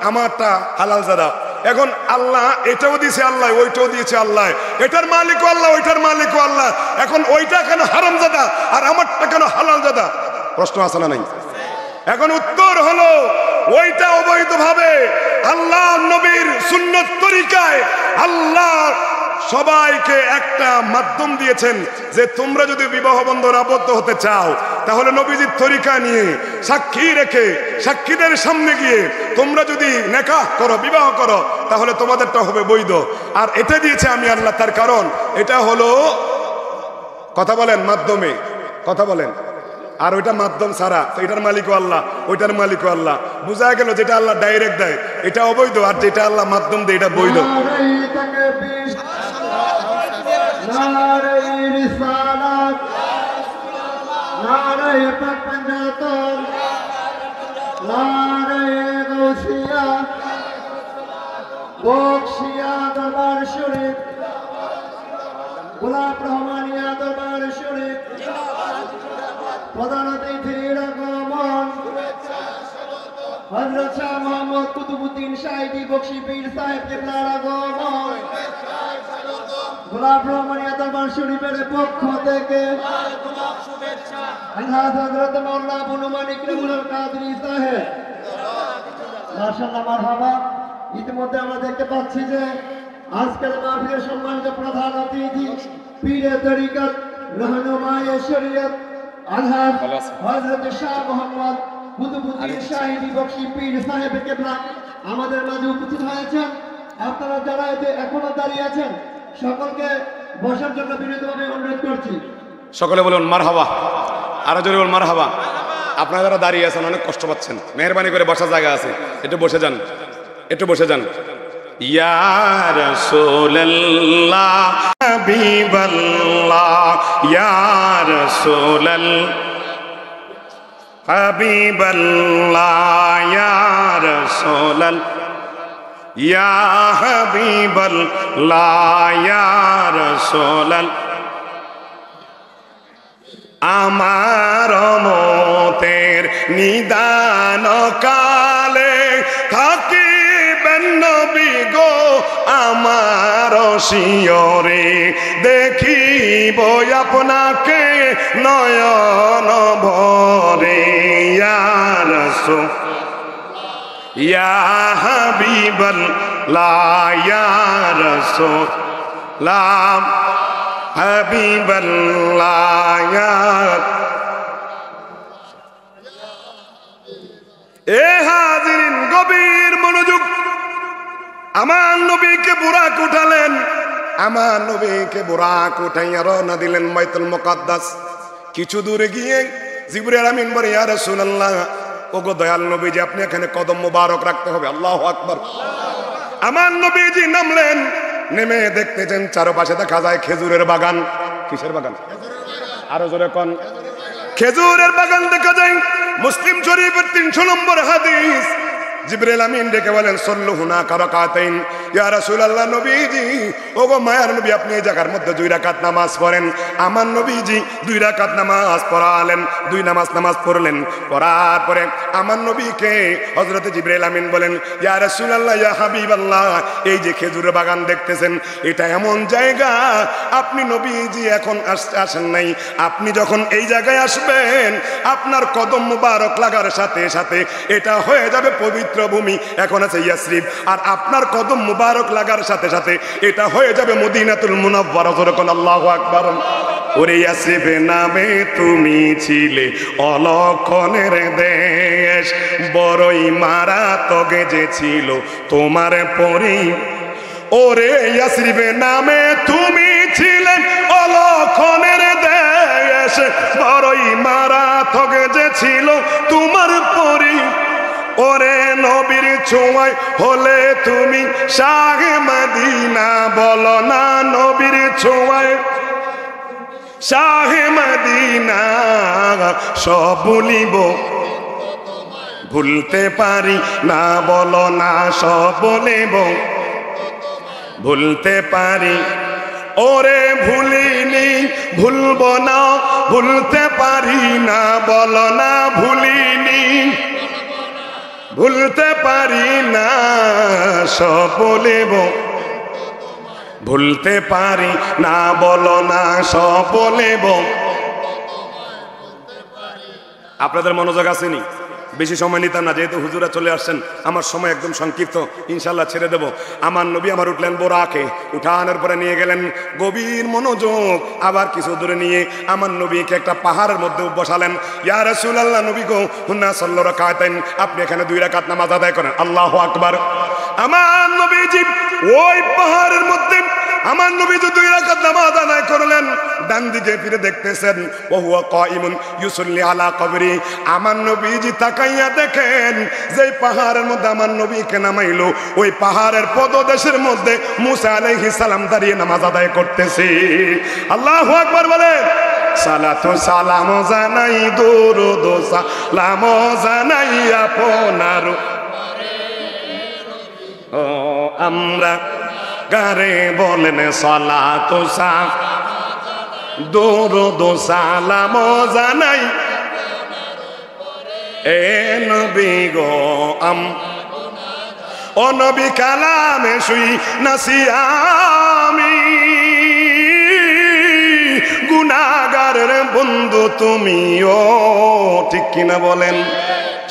আমারটা হালালজাদা। এখন আল্লাহ এটাও দিয়েছে আল্লাহ, ওইটাও দিয়েছে আল্লাহ, এটার মালিকও আল্লাহ, ওইটার মালিকও আল্লাহ। এখন ওইটা কেন হারামজাদা আর আমারটা কেন হালালজাদা? প্রশ্ন আছে না নাই? এখন উত্তর হলো ওইটা অবৈধভাবে আল্লাহ নবীর সুন্নত তরিকায় আল্লাহ সবাইকে একটা মাধ্যম দিয়েছেন যে তোমরা যদি বিবাহ বন্ধন আবদ্ধ হতে চাও তাহলে নবীজির তরিকা নিয়ে সাক্ষী রেখে সাক্ষীদের সামনে গিয়ে তোমরা যদি নেকাহ করো, বিবাহ করো, তাহলে তোমাদেরটা হবে বৈধ। আর এটা দিয়েছে আমি আল্লাহ, তার কারণ এটা হলো, কথা বলেন, মাধ্যমে, কথা বলেন। আর ওইটা মাধ্যম ছাড়া, তো এটার মালিকও আল্লাহ, ওইটার মালিকও আল্লাহ। বোঝা গেল যেটা আল্লাহ ডাইরেক্ট দেয় এটা অবৈধ, আর যেটা আল্লাহ মাধ্যম দেয় এটা বৈধ। গোলাপ রহমানিয়া দরবার শরীফ, প্রধান অতিথির আগমন, হযরত শাহ মোহাম্মদ কুতুবউদ্দিন শাহী বকশী পীর সাহেব কিবলার আগমন, গোলাপ রহমানিয়া দরবার শরীফের পক্ষ থেকে আলহাজ হযরত মাওলানা আবু মানিক রেমুল কাদরি সাহেব। মাশাআল্লাহ, মারহাবা। ইতিমধ্যে আমরা দেখতে পাচ্ছি যে আজকের মাহফিলের সম্মানিত প্রধান অতিথি পীরে তরিকত রহনুমায়ে শরীয়ত আলহাজ হযরত শাহ মোহাম্মদ কুতুবউদ্দিন শাহী বখশী পীর সাহেব কেবলা আমাদের মাঝে উপস্থিত হয়েছেন। আপনারা যারা এখনো দাঁড়িয়ে আছেন সকলকে বসার জন্য বিনীতভাবে অনুরোধ করছি। সকলে বলুন মারহাবা, আরো জোরে বলুন মারহাবা। আপনারা যারা দাঁড়িয়ে আছেন অনেক কষ্ট পাচ্ছেন, মেহরবানি করে বসার জায়গা আছে, একটু বসে যান, একটু বসে যান। ইয়া রাসূলুল্লাহ হাবিবাল্লাহ, ইয়া রাসূলুল্লাহ হাবিবাল্লাহ, ইয়া রাসূলুল্লাহ ইয়া হাবিবাল্লাহ, ইয়া রাসূলুল্লাহ। আমার মতের নিদান কালে থাকিবেন নবী গো আমার শিয়রে, দেখিব আপনাকে নয়ন ভরে। ইয়া রাসূল ইয়া হাবিবাল্লাহ, ইয়া রাসূলুল্লাহ হাবিবাল্লাহ। এ হাজিরিন, গভীর মনোযোগ। আমার নবীকে বুরাক উঠালেন, আমার নবীকে বুরাক উঠাইয়া রওনা দিলেন বাইতুল মুকাদ্দাস। কিছু দূরে গিয়ে জিবরাইল আমিন বলে, ইয়া রাসূলুল্লাহ, ওগো দয়াল নবীজি, আপনি এখানে কদম মোবারক রাখতে হবে। আল্লাহু আকবার। আমার নবীজি নামলেন, নেমে দেখতেছেন চারপাশে দেখা যায় খেজুরের বাগান। কিসের বাগান? আরো জোরে কোন? খেজুরের বাগান দেখা যায়। মুসলিম শরীফের 300 নম্বর হাদিস। জিবরাইল আমিন ডেকে বলেন, সল্লু হুনাকা রাকাতাইন। ইয়া রাসূলুল্লাহ, নবীজি, ওগো মায়ার নবী, আপনি এই জায়গার মধ্যে 2 রাকাত নামাজ পড়েন। আমার নবীজি 2 রাকাত নামাজ পড়ালেন, 2 নামাজ পড়লেন। পড়ার পরে আমার নবীকে হযরত জিবরাইল আমিন বলেন, ইয়া রাসূলুল্লাহ, ইয়া হাবিবাল্লাহ, এই যে খেজুরের বাগান দেখতেছেন, এটা এমন জায়গা, আপনি নবীজি এখন আসেন নাই। আপনি যখন এই জায়গায় আসবেন, আপনার কদম মুবারক লাগার সাথে সাথে এটা হয়ে যাবে পবিত্র ভূমি। এখন আছে ইয়াসরিব, আর আপনার কদম মুবারক লাগার সাথে সাথে এটা হয়ে যাবে মদিনাতুল মুনাওয়ারা। যখন আল্লাহু আকবার। ওরে ইয়াসরিবে নামে তুমি ছিলে অলক্ষণের দেশ, বড়ই মারাত্মক যে ছিল তোমার পরি। ওরে ইয়াসরিবে নামে তুমি ছিলে অলক্ষণের দেশ, বড়ই মারাত্মক যে ছিল তোমার পরি। ওরে নবীর ছোঁয়ায় হলে তুমি শাহে মদিনা, বলো না নবীর ছোঁয়ায় শাহে মদিনা। সব বলিব ভুলতে পারি না, বলো না সব বলিব ভুলতে পারি। ওরে ভুলিনি, ভুলবো না, ভুলতে পারি না, বলো না ভুলিনি, ভুলতে পারি না, সব বলিব ভুলতে পারি না, বলো না সব বলিব। আপনাদের মনোযোগ আসেনি? বেশি সময় নিতাম না, যেহেতু হুজুরা চলে আসছেন, আমার সময় একদম সংক্ষিপ্ত, ইনশাল্লাহ ছেড়ে দেব। আমার নবী আমার উঠলেন বোরাকে, উঠানোর পরে নিয়ে গেলেন গভীর মনোযোগ। আবার কিছু দূরে নিয়ে আমার নবীকে একটা পাহাড়ের মধ্যে বসালেন। ইয়া রাসূলুল্লাহ, নবী গো, হুন্না সাল্লাল্লাহু রাকাতাইন, আপনি এখানে 2 রাকাত নামাজ আদায় করেন। আল্লাহু আকবার। আমার নবীজি ওই পাহাড়ের মধ্যে আমার নবী 2 রাকাত নামাজ আদায় করলেন। ডান দিকে ফিরে দেখতেছেন, ওয়া হুয়া কাইমুন ইউসাল্লি আলা কবরি। আমার নবীজি তাকাইয়া দেখেন যে পাহাড়ের মধ্যে আমার নবীকে নামাইলো, ওই পাহাড়ের পদদেশের মধ্যে মুসা আলাইহিস সালাম দাঁড়িয়ে নামাজ আদায় করতেছে। আল্লাহু আকবার বলে। সালাতু সালাম জানাই, দরুদ সালাম জানাই আপনার ও আমরা গারে বলেন, সালাতু সালাম দরুদ সালাম জানাই এ নবী গো ও নবী কালামে শুই নাসি আমি। গুনাহগারের বন্ধু তুমিও, ঠিক কিনা বলেন?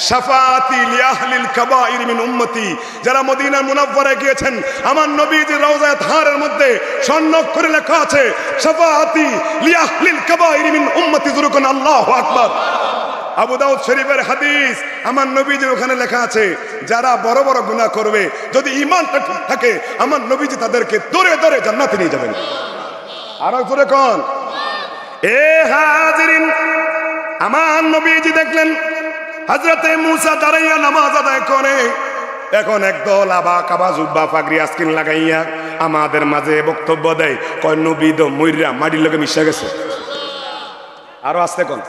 শাফাআতি লিআহলিল কাবাইর মিন উম্মতি, যারা মদিনার মুনাওয়ারায় গিয়েছেন আমার নবীজির রওজায়ে তাহরার মধ্যে স্বর্ণাক্ষরে লেখা আছে শাফাআতি লিআহলিল কাবাইর মিন উম্মতি, যুরকুন আল্লাহু আকবার। আবু দাউদ শরীফের হাদিস, আমার নবীজির ওখানে লেখা আছে যারা বড় বড় গুনাহ করবে যদি ঈমানটা ঠিক থাকে আমার নবীজি তাদেরকে দৌড়ে দৌড়ে জান্নাতে নিয়ে যাবেন। আর জোরে কোন এ হাজিরিন, আমার নবীজি দেখলেন হযরতে মুসা দাঁড়াইয়া নামাজ আদায় করে। এখন একদল আবা কাবা জুব্বা পাগড়ি আস্কিন লাগাইয়া আমাদের মাঝে বক্তব্য দেয়, কয় নবী তো মইরা মাটির লগে মিশে গেছে। আরো আসতে কোন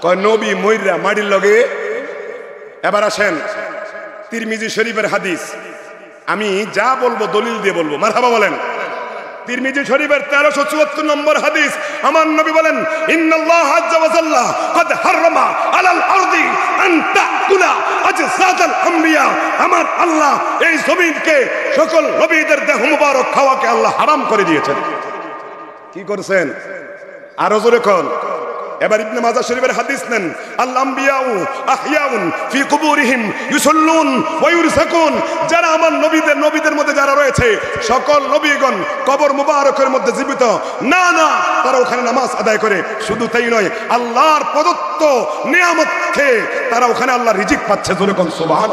কয় নবী মইরা মাটির লগে। এবার আসেন তিরমিজি শরীফের হাদিস, আমি যা বলবো দলিল দিয়ে বলবো, মারহাবা বলেন। তিরমিজি শরীফের 1374 নম্বর হাদিস, আমার নবী বলেন ইন্নাল্লাহ আযজা ওয়া জাল্লা কদ হারামা আলাল আরদি আন তাকুলা আজসাদাল আমবিয়া, আমার আল্লাহ এই জমিনকে সকল নবীদের দেহ মুবারক খাওয়াকে আল্লাহ হারাম করে দিয়েছেন। কি করেছেন? আরো জোরে কোন। এবার ইবনে মাজাহ শরীফের হাদিস নেন, আল আমবিয়াউ আহইয়াউন ফি কুবুরিহিম ইউসাল্লুন ওয়া ইউরসাকুন, যারা আমার নবীদের মধ্যে যারা রয়েছে সকল নবীগণ কবর মুবারকের মধ্যে জীবিত, না না তারা ওখানে নামাজ আদায় করে। শুধু তাই নয়, আল্লাহর প্রদত্ত নিয়ামত খেয়ে তারা ওখানে আল্লাহর রিজিক পাচ্ছে। জোরে কোন সুবহান।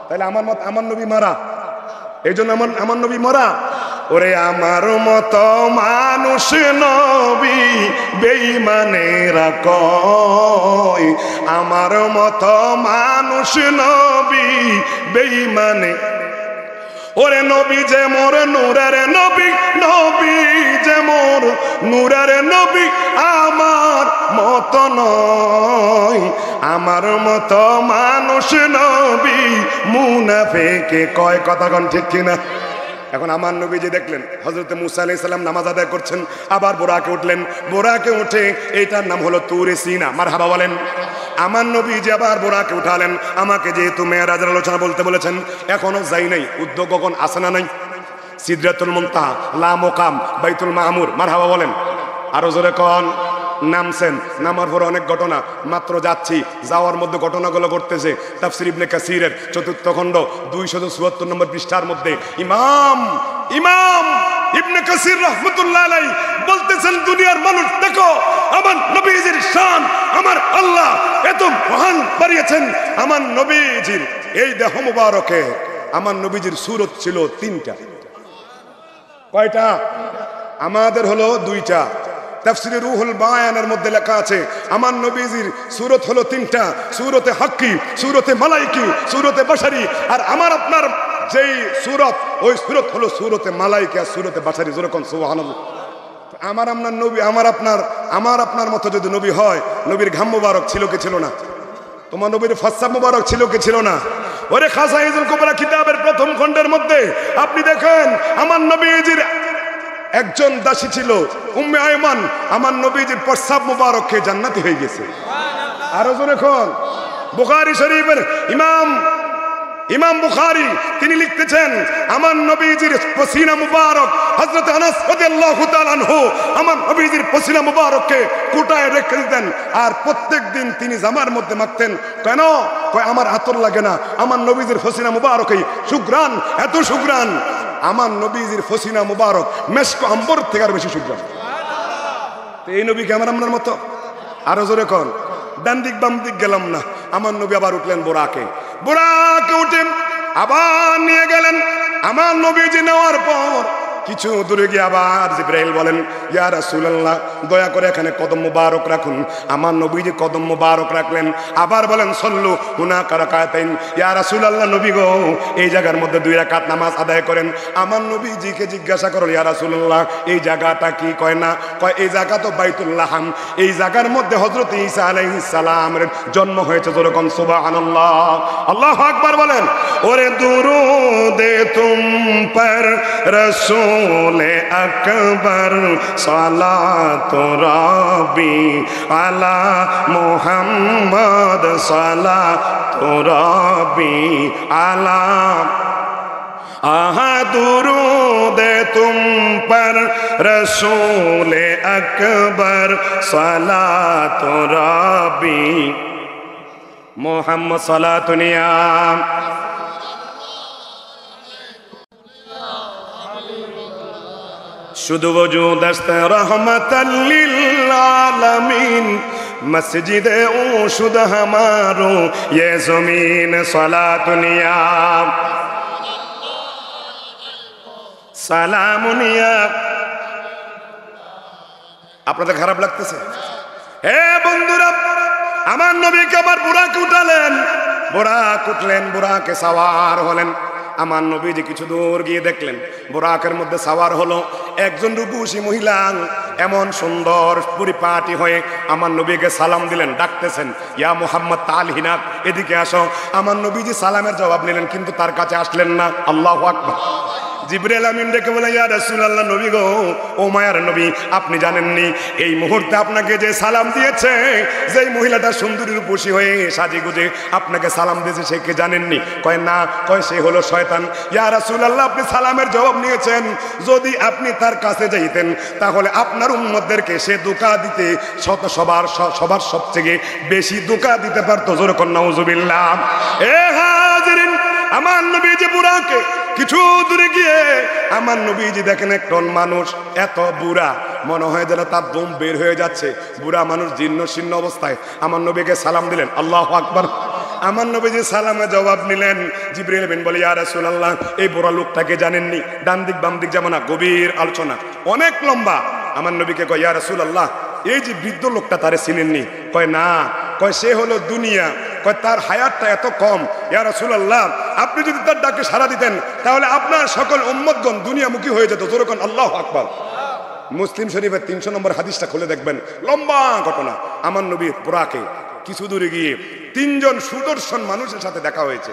তাহলে আমার নবী মারা, এই জন্য আমার নবী মরা। ওরে আমার মতো মানুষ নবী বেঈমানেরা কয়, আমার মতো মানুষ নবী বেঈমানে। ওরে নবী যে মোর নূরের নবী, নবী যে মোর নূরের নবী, আমার মতো নয়, আমার মতো মানুষ নবী মুনাফিকে কয়। কথা কোন ঠিক কিনা? এখন আমার নবী যে দেখলেন হযরতে মুসা আলাইহিস সালাম নামাজ আদায় করছেন, আবার বোরাকে উঠলেন, বোরাকে উঠে এইটার নাম হলো তুরে সিনা, মারহাবা বলেন। আমার নবী যে আবার বোরাকে উঠালেন, আমাকে যেহেতু মেরাজের আলোচনা বলতে বলেছেন, এখনো যাই নাই, উদ্যোগ কখন আসে না নাই? সিদরাতুল মুনতাহা, লা মুকাম, বাইতুল মামুর, মারহাবা বলেন। আরো জোরে কোন। নামছেন, নামার পর অনেক ঘটনা, মাত্র যাচ্ছি, যাওয়ার মধ্যে ঘটনাগুলো ঘটতেছে। তাফসীর ইবনে কাসিরের 4th খণ্ড 274 নম্বর পৃষ্ঠার মধ্যে ইমাম ইবনে কাসির রাহমাতুল্লাহ আলাইহি বলতেছেন, দুনিয়ার মানুষ দেখো আমার নবীজির শান আমার আল্লাহ এত মহান বাড়িয়েছেন। আমার নবীজির এই দেহ মুবারকে আমার নবীজির সূরত ছিল 3টা। কয়টা? আমাদের হলো 2টা। তাফসীরে রুহুল বায়ানের মধ্যে লেখা আছে আমার নবীজির সূরত হলো 3টা, সূরতে হাক্কি, সূরতে মালাইকি, সূরতে বাশারি। আর আমার আপনার যেই সূরত, ওই সূরত হলো সূরতে মালাইকি আর সূরতে বাশারি। যেরকম সুবহানাল্লাহ। আমার আপনার নবী, আমার আপনার মতো যদি নবী হয়, নবীর ঘাম মুবারক ছিল কি ছিল না? তোমার নবীর ফাসাব মুবারক ছিল কি ছিল না? ওরে খাসাইজুল কুবরা কিতাবের 1ম খণ্ডের মধ্যে আপনি দেখেন আমার নবীজির একজন দাসী ছিল উম্মে আয়মান, আমার নবীজির প্রস্রাব মুবারক খেয়ে জান্নাতি হয়ে গেছে। আরো জোরে কোন। বুখারী শরীফের ইমাম বুখারী তিনি লিখতেছেন আমার নবীজির পসিনা মুবারক, হযরত আনাস রাদিয়াল্লাহু তাআলা আনহু আমার নবীজির পসিনা মুবারককে কুটায় রেখে দিতেন, আর প্রত্যেকদিন তিনি জামার মধ্যে মাখতেন। কেন? কয় আমার আতর লাগে না, আমার নবীজির পসিনা মুবারকই সুঘ্রাণ, এত সুঘ্রাণ। আমার নবীজির পসিনা মুবারক মেশক আম্বর থেকে আর বেশি সুঘ্রাণ। তো এই নবী কি আমার আপনার মতো? আরো জোরে কোন। ডান দিক বাম দিক গেলাম না, আমার নবী আবার উঠলেন বোরাকে উঠে আবার নিয়ে গেলেন। আমার নবীজি নেওয়ার পর কিছু দূরে গিয়ে আবার জিবরাইল বলেন, ইয়া রাসূলুল্লাহ দয়া করে এখানে কদম মুবারক রাখুন। আমার নবীজি কদম মুবারক রাখলেন, আবার বলেন সল্লু হুনাকা রাকাতাইন, ইয়া রাসূলুল্লাহ নবী গো এই জায়গার মধ্যে 2 রাকাত নামাজ আদায় করেন। আমার নবীজিকে জিজ্ঞাসা করল, ইয়া রাসূলুল্লাহ এই জায়গাটা কি? কয় না, কয় এই জায়গা তো বাইতুল লাহাম, এই জায়গার মধ্যে হযরত ঈসা আলাইহিস সালামের জন্ম হয়েছে। যেরকম সুবহানাল্লাহ, আল্লাহু আকবার বলেন। ওরে দুরুদে তুম পর রসূলে আকবর সালাতু রাব্বি আলা মুহাম্মদ সালাতু রাব্বি আলা दुरूद तुम पर रसूल अकबर सलातो रब्बी मोहम्मद सलातुनिया। शुद्ध वजूद दस्त रहमतल लिल आलमीन मस्जिद ओ शुद्ध हमारो ये जमीन सलातुनिया সালামুনিয়া। আপনাদের খারাপ লাগতেছে? হে বন্ধুরা, আমার নবীকে আবার বুরাকে উঠালেন, বুরাক উঠলেন, বুরাকে সাওয়ার হলেন। আমার নবীজি কিছু দূর গিয়ে দেখলেন বুরাকের মধ্যে সাওয়ার হলো একজন রূপসী মহিলা, এমন সুন্দর পরিপাটি হয়ে আমার নবীকে সালাম দিলেন, ডাকতেছেন ইয়া মুহাম্মদ তালহিনাক, এদিকে আসো। আমার নবীজি সালামের জবাব নিলেন, কিন্তু তার কাছে আসলেন না। আল্লাহু আকবার। জিবরাইল আমিন ডেকে বলে ইয়া রাসূলুল্লাহ, নবী গো, ও মায়ার নবী, আপনি জানেননি এই মুহূর্তে আপনাকে যে সালাম দিয়েছে, যেই মহিলাটা সুন্দরী রূপসী হয়ে সাজে গুজে আপনাকে সালাম দিয়েছে, সে কে জানেননি? কয় না। কয় সে হলো শয়তান। ইয়া রাসূলুল্লাহ, আপনি সালামের জবাব নিয়েছেন, যদি আপনি তার কাছে যাইতেন তাহলে আপনার উম্মতদেরকে সে ধোঁকা দিতে সবার সবচেয়ে বেশি ধোঁকা দিতে পারতো। জোরে কর নাউজুবিল্লাহ। এ হাজিরিন, আমার নবীজি বুড়াকে কিছু দূরে গিয়ে আমার নবীজি দেখেন একজন মানুষ এত বুড়া, মনে হয় যেন তার দম বের হয়ে যাচ্ছে। বুড়া মানুষ জীর্ণ শীর্ণ অবস্থায় আমার নবীকে সালাম দিলেন। আল্লাহু আকবার। আমার নবীজি সালামে জবাব নিলেন। জিবরাইল বিন বলে ইয়া রাসূলুল্লাহ, এই বুড়া লোকটাকে জানেননি? ডান দিক বাম দিক যেমন গভীর আলোচনা, অনেক লম্বা। আমার নবীকে কয় ইয়া রাসূলুল্লাহ, এই যে বৃদ্ধ লোকটা তারে চিনেননি? কয় না। কয় সে হলো দুনিয়া। কয় তার হায়াতটা এত কম। ইয়া রাসূলুল্লাহ, আপনি যদি তার ডাকে সাড়া দিতেন তাহলে আপনার সকল উম্মতগণ দুনিয়ামুখী হয়ে যেত। জোরে কোন আল্লাহু আকবার। মুসলিম শরীফের 300 নম্বর হাদিসটা খুলে দেখবেন, লম্বা ঘটনা। আমার নবী বুরাকে কিছু দূরে গিয়ে তিনজন সুদর্শন মানুষের সাথে দেখা হয়েছে।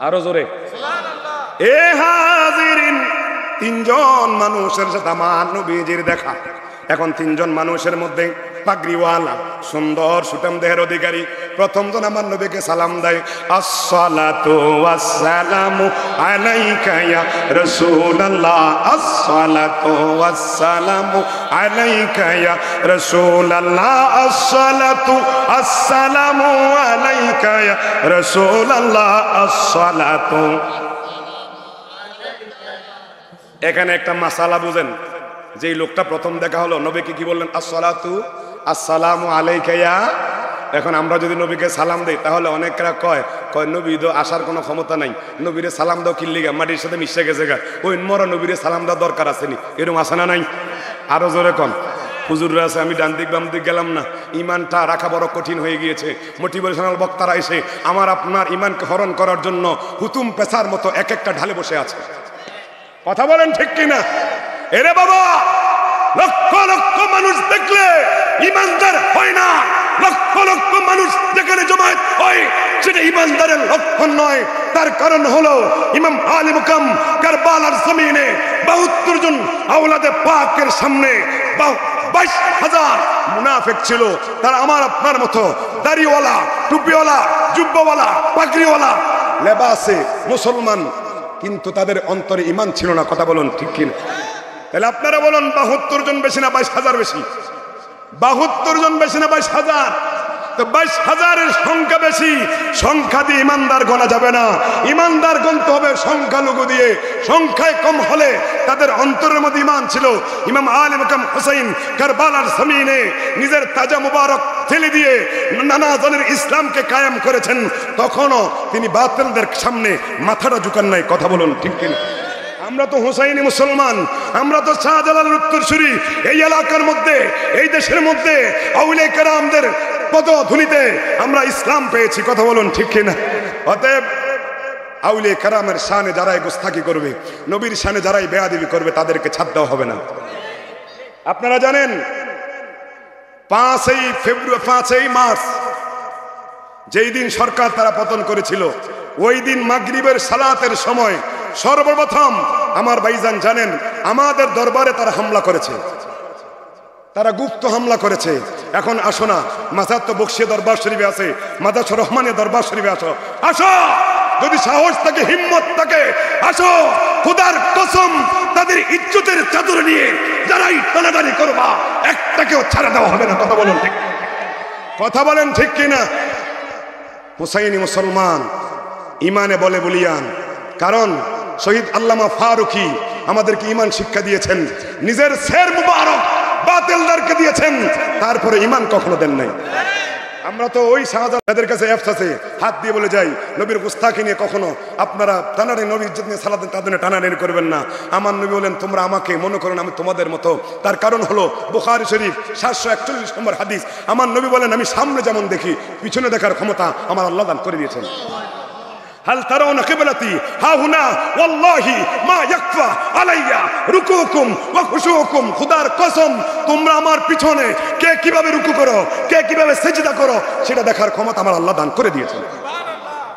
আরো জোরে সুবহানাল্লাহ। এ হাজিরিন, তিনজন মানুষের সাথে আমার নবীজির দেখা। এখন তিনজন মানুষের মধ্যে পাগড়িওয়ালা সুন্দর সুঠাম দেহের অধিকারী প্রথম জন আমার নবীকে সালাম দেয়, আসসালাতু ওয়াসসালামু আলাইকা ইয়া রাসূলুল্লাহ, আসসালাতু ওয়াসসালামু আলাইকা ইয়া রাসূলুল্লাহ, আসসালাতু আসসালামু আলাইকা ইয়া রাসূলুল্লাহ, আসসালাতু। এখানে একটা মাসালা বুঝেন, যেই লোকটা প্রথম দেখা হলো নবীকে কি বললেন? আসসালাতু আসসালামু আলাইকা ইয়া। এখন আমরা যদি নবীকে সালাম দেই তাহলে অনেকরা কয় নবী তো আসার কোনো ক্ষমতা নাই, নবীরে সালাম দাও কিল্লিগা, মাটির সাথে মিশে গেছে গা, ওই মরা নবীরে সালাম দেওয়ার দরকার আসেনি, এরকম আসে না নাই? আরো জোরে কন। হুজুররা আছে, আমি ডান দিক বাম দিক গেলাম না, ইমানটা রাখা বড় কঠিন হয়ে গিয়েছে। মোটিভেশনাল বক্তারা এসে আমার আপনার ইমানকে হরণ করার জন্য হুতুম পেশার মতো এক একটা ঢালে বসে আছে। কথা বলেন ঠিক কিনা? এরে বাবা, লক্ষ লক্ষ মানুষ দেখলে ইমানদার হয় না, লক্ষ লক্ষ মানুষ যেখানে জমায়েত হয় সেটা ইমানদারের লক্ষণ নয়। তার কারণ হলো ইমাম আলী মুকাম কারবালার জমিনে 72 জন আওলাদে পাকের সামনে 22,000 মুনাফিক ছিল। তারা আমার আপনার মতো দাড়িওয়ালা, টুপিওয়ালা, জুব্বাওয়ালা, পাগড়িওয়ালা, লেবাসে মুসলমান, কিন্তু তাদের অন্তরে ঈমান ছিল না। কথা বলুন ঠিক কিনা? তাহলে আপনারা বলুন 72 জন বেশি না 22,000 বেশি? 72 জন বেশি না 22,000? তো 22,000-এর সংখ্যা বেশি, সংখ্যা দিয়ে ইমানদার গোনা যাবে না। ইমানদার গণতে হবে সংখ্যালঘু দিয়ে। সংখ্যায় কম হলে তাদের অন্তরের মধ্যে ঈমান ছিল। ইমাম আলী মুকাম হুসাইন কারবালার জমিনে নিজের তাজা মুবারক ঠেলে দিয়ে নানা জনের ইসলামকে কায়েম করেছেন। তখনও তিনি বাতিলদের সামনে মাথাটা ঝুঁকান নাই। কথা বলুন ঠিক কিনা? আমরা তো হুসাইনি মুসলমান, আমরা তো শাহজালালের উত্তরসূরি। এই এলাকার মধ্যে, এই দেশের মধ্যে আউলিয়া কেরামদের পদধূলিতে আমরা ইসলাম পেয়েছি। কথা বলুন ঠিক কিনা? অতএব আউলিয়া কেরামের শানে যারাই গোস্তাকি করবে, নবীর শানে যারাই বেয়াদবি করবে, তাদেরকে ছাড় দেওয়া হবে না। আপনারা জানেন 5ই মার্চ যেই দিন সরকার তারা পতন করেছিল, ওই দিন মাগরিবের সালাতের সময় সর্বপ্রথম আমার ভাইজান জানেন আমাদের দরবারে তারা হামলা করেছে, তারা গুপ্ত হামলা করেছে। এখন আসো না, মাজার তো বক্সিয়া দরবার শরীফে আছে, মাজার রহমানের দরবার শরীফে আসো, আসো যদি সাহস থাকে, হিম্মত থাকে, আসো খোদার কসম তাদের ইজ্জতের চাদর নিয়ে যারাই টানাটানি করবা একটাকেও ছাড়া দেওয়া হবে না। কথা বলুন ঠিক, কথা বলেন ঠিক কিনা? হুসাইনি মুসলমান, ইমানে বলে বলিয়ান। কারণ শহীদ আল্লামা ফারুকি আমাদেরকে ইমান শিক্ষা দিয়েছেন, নিজের শের মুবারক বাতিলদারকে দিয়েছেন, তারপরে ইমান কখনো দেন নাই। আমরা তো ওই শাহজালাদের কাছে এফস আছে, হাত দিয়ে বলে যাই নবীর গুস্তাখি নিয়ে কখনো আপনারা টানাটানি, নবীর ইজ্জত নিয়ে সালাত তাদের টানাটানি করবেন না। আমার নবী বলেন তোমরা আমাকে মনে করেন আমি তোমাদের মতো। তার কারণ হলো বুখারী শরীফ 741 নম্বর হাদিস। আমার নবী বলেন আমি সামনে যেমন দেখি পিছনে দেখার ক্ষমতা আমার আল্লাহ দান করে দিয়েছেন। হাল তারাউনা কিবলাতি হা হুনা ওয়াল্লাহি মা ইয়াকফা আলাইয়া রুকুকুম ওয়া খুশুকুম। খোদার কসম তোমরা আমার পিছনে কে কিভাবে রুকু করো, কে কিভাবে সিজদা করো সেটা দেখার ক্ষমতা আমার আল্লাহ দান করে দিয়েছেন।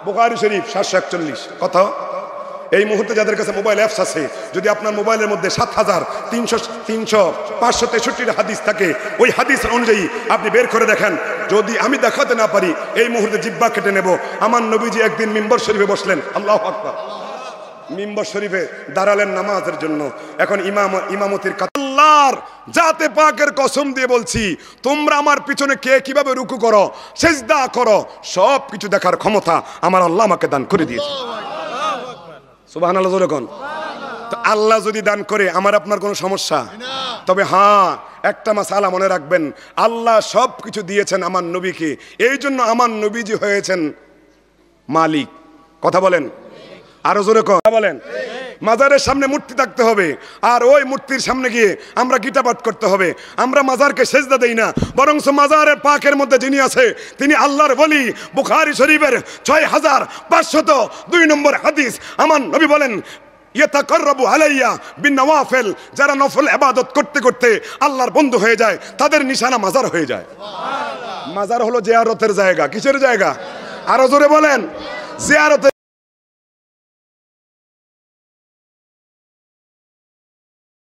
বুখারী শরীফ 741। কথা এই মুহূর্তে যাদের কাছে মোবাইল অ্যাপস আছে, যদি আপনার মোবাইলের মধ্যে 7363 হাদিস থাকে, ওই হাদিস অনুযায়ী আপনি বের করে দেখেন। যদি আমি দেখাতে না পারি এই মুহূর্তে জিহ্বা কেটে নেব। আমার নবীজি একদিন মিম্বর শরীফে বসলেন, আল্লাহু আকবার, মিম্বর শরীফে দাঁড়ালেন নামাজের জন্য। এখন ইমামতির আল্লাহর জাতে পাকের কসম দিয়ে বলছি তোমরা আমার পিছনে কে কিভাবে রুকু করো, সিজদা করো, সব কিছু দেখার ক্ষমতা আমার আল্লাহ আমাকে দান করে দিয়েছে। সুবহানাল্লাহ জোরে কোন। তো আল্লাহ যদি দান করে আমার আপনার কোনো সমস্যা? তবে হ্যাঁ, একটা মাসালা মনে রাখবেন, আল্লাহ সব কিছু দিয়েছেন আমার নবীকে, এই জন্য আমার নবীজি হয়েছেন মালিক। কথা বলেন, আরো জোরে কথা বলেন। মাজারের সামনে মূর্তি থাকতে হবে, আর ওই মূর্তির সামনে গিয়ে আমরা গীতা পাঠ করতে হবে। আমরা মাজারকে সেজদা দেই না, বরং মাজারের পাকের মধ্যে যিনি আছে তিনি আল্লাহর ওলি। বুখারী শরীফের 6502 নম্বর হাদিস। আমার নবী বলেন ইয়াতাকাররাবু আলাইয়া বিন-নওয়াফিল, যারা নফল ইবাদত করতে করতে আল্লাহর বন্ধু হয়ে যায় তাদের নিশানা মাজার হয়ে যায়। সুবহানাল্লাহ। মাজার হলো জিয়ারতের জায়গা। কিসের জায়গা? আরো জোরে বলেন, জিয়ারতের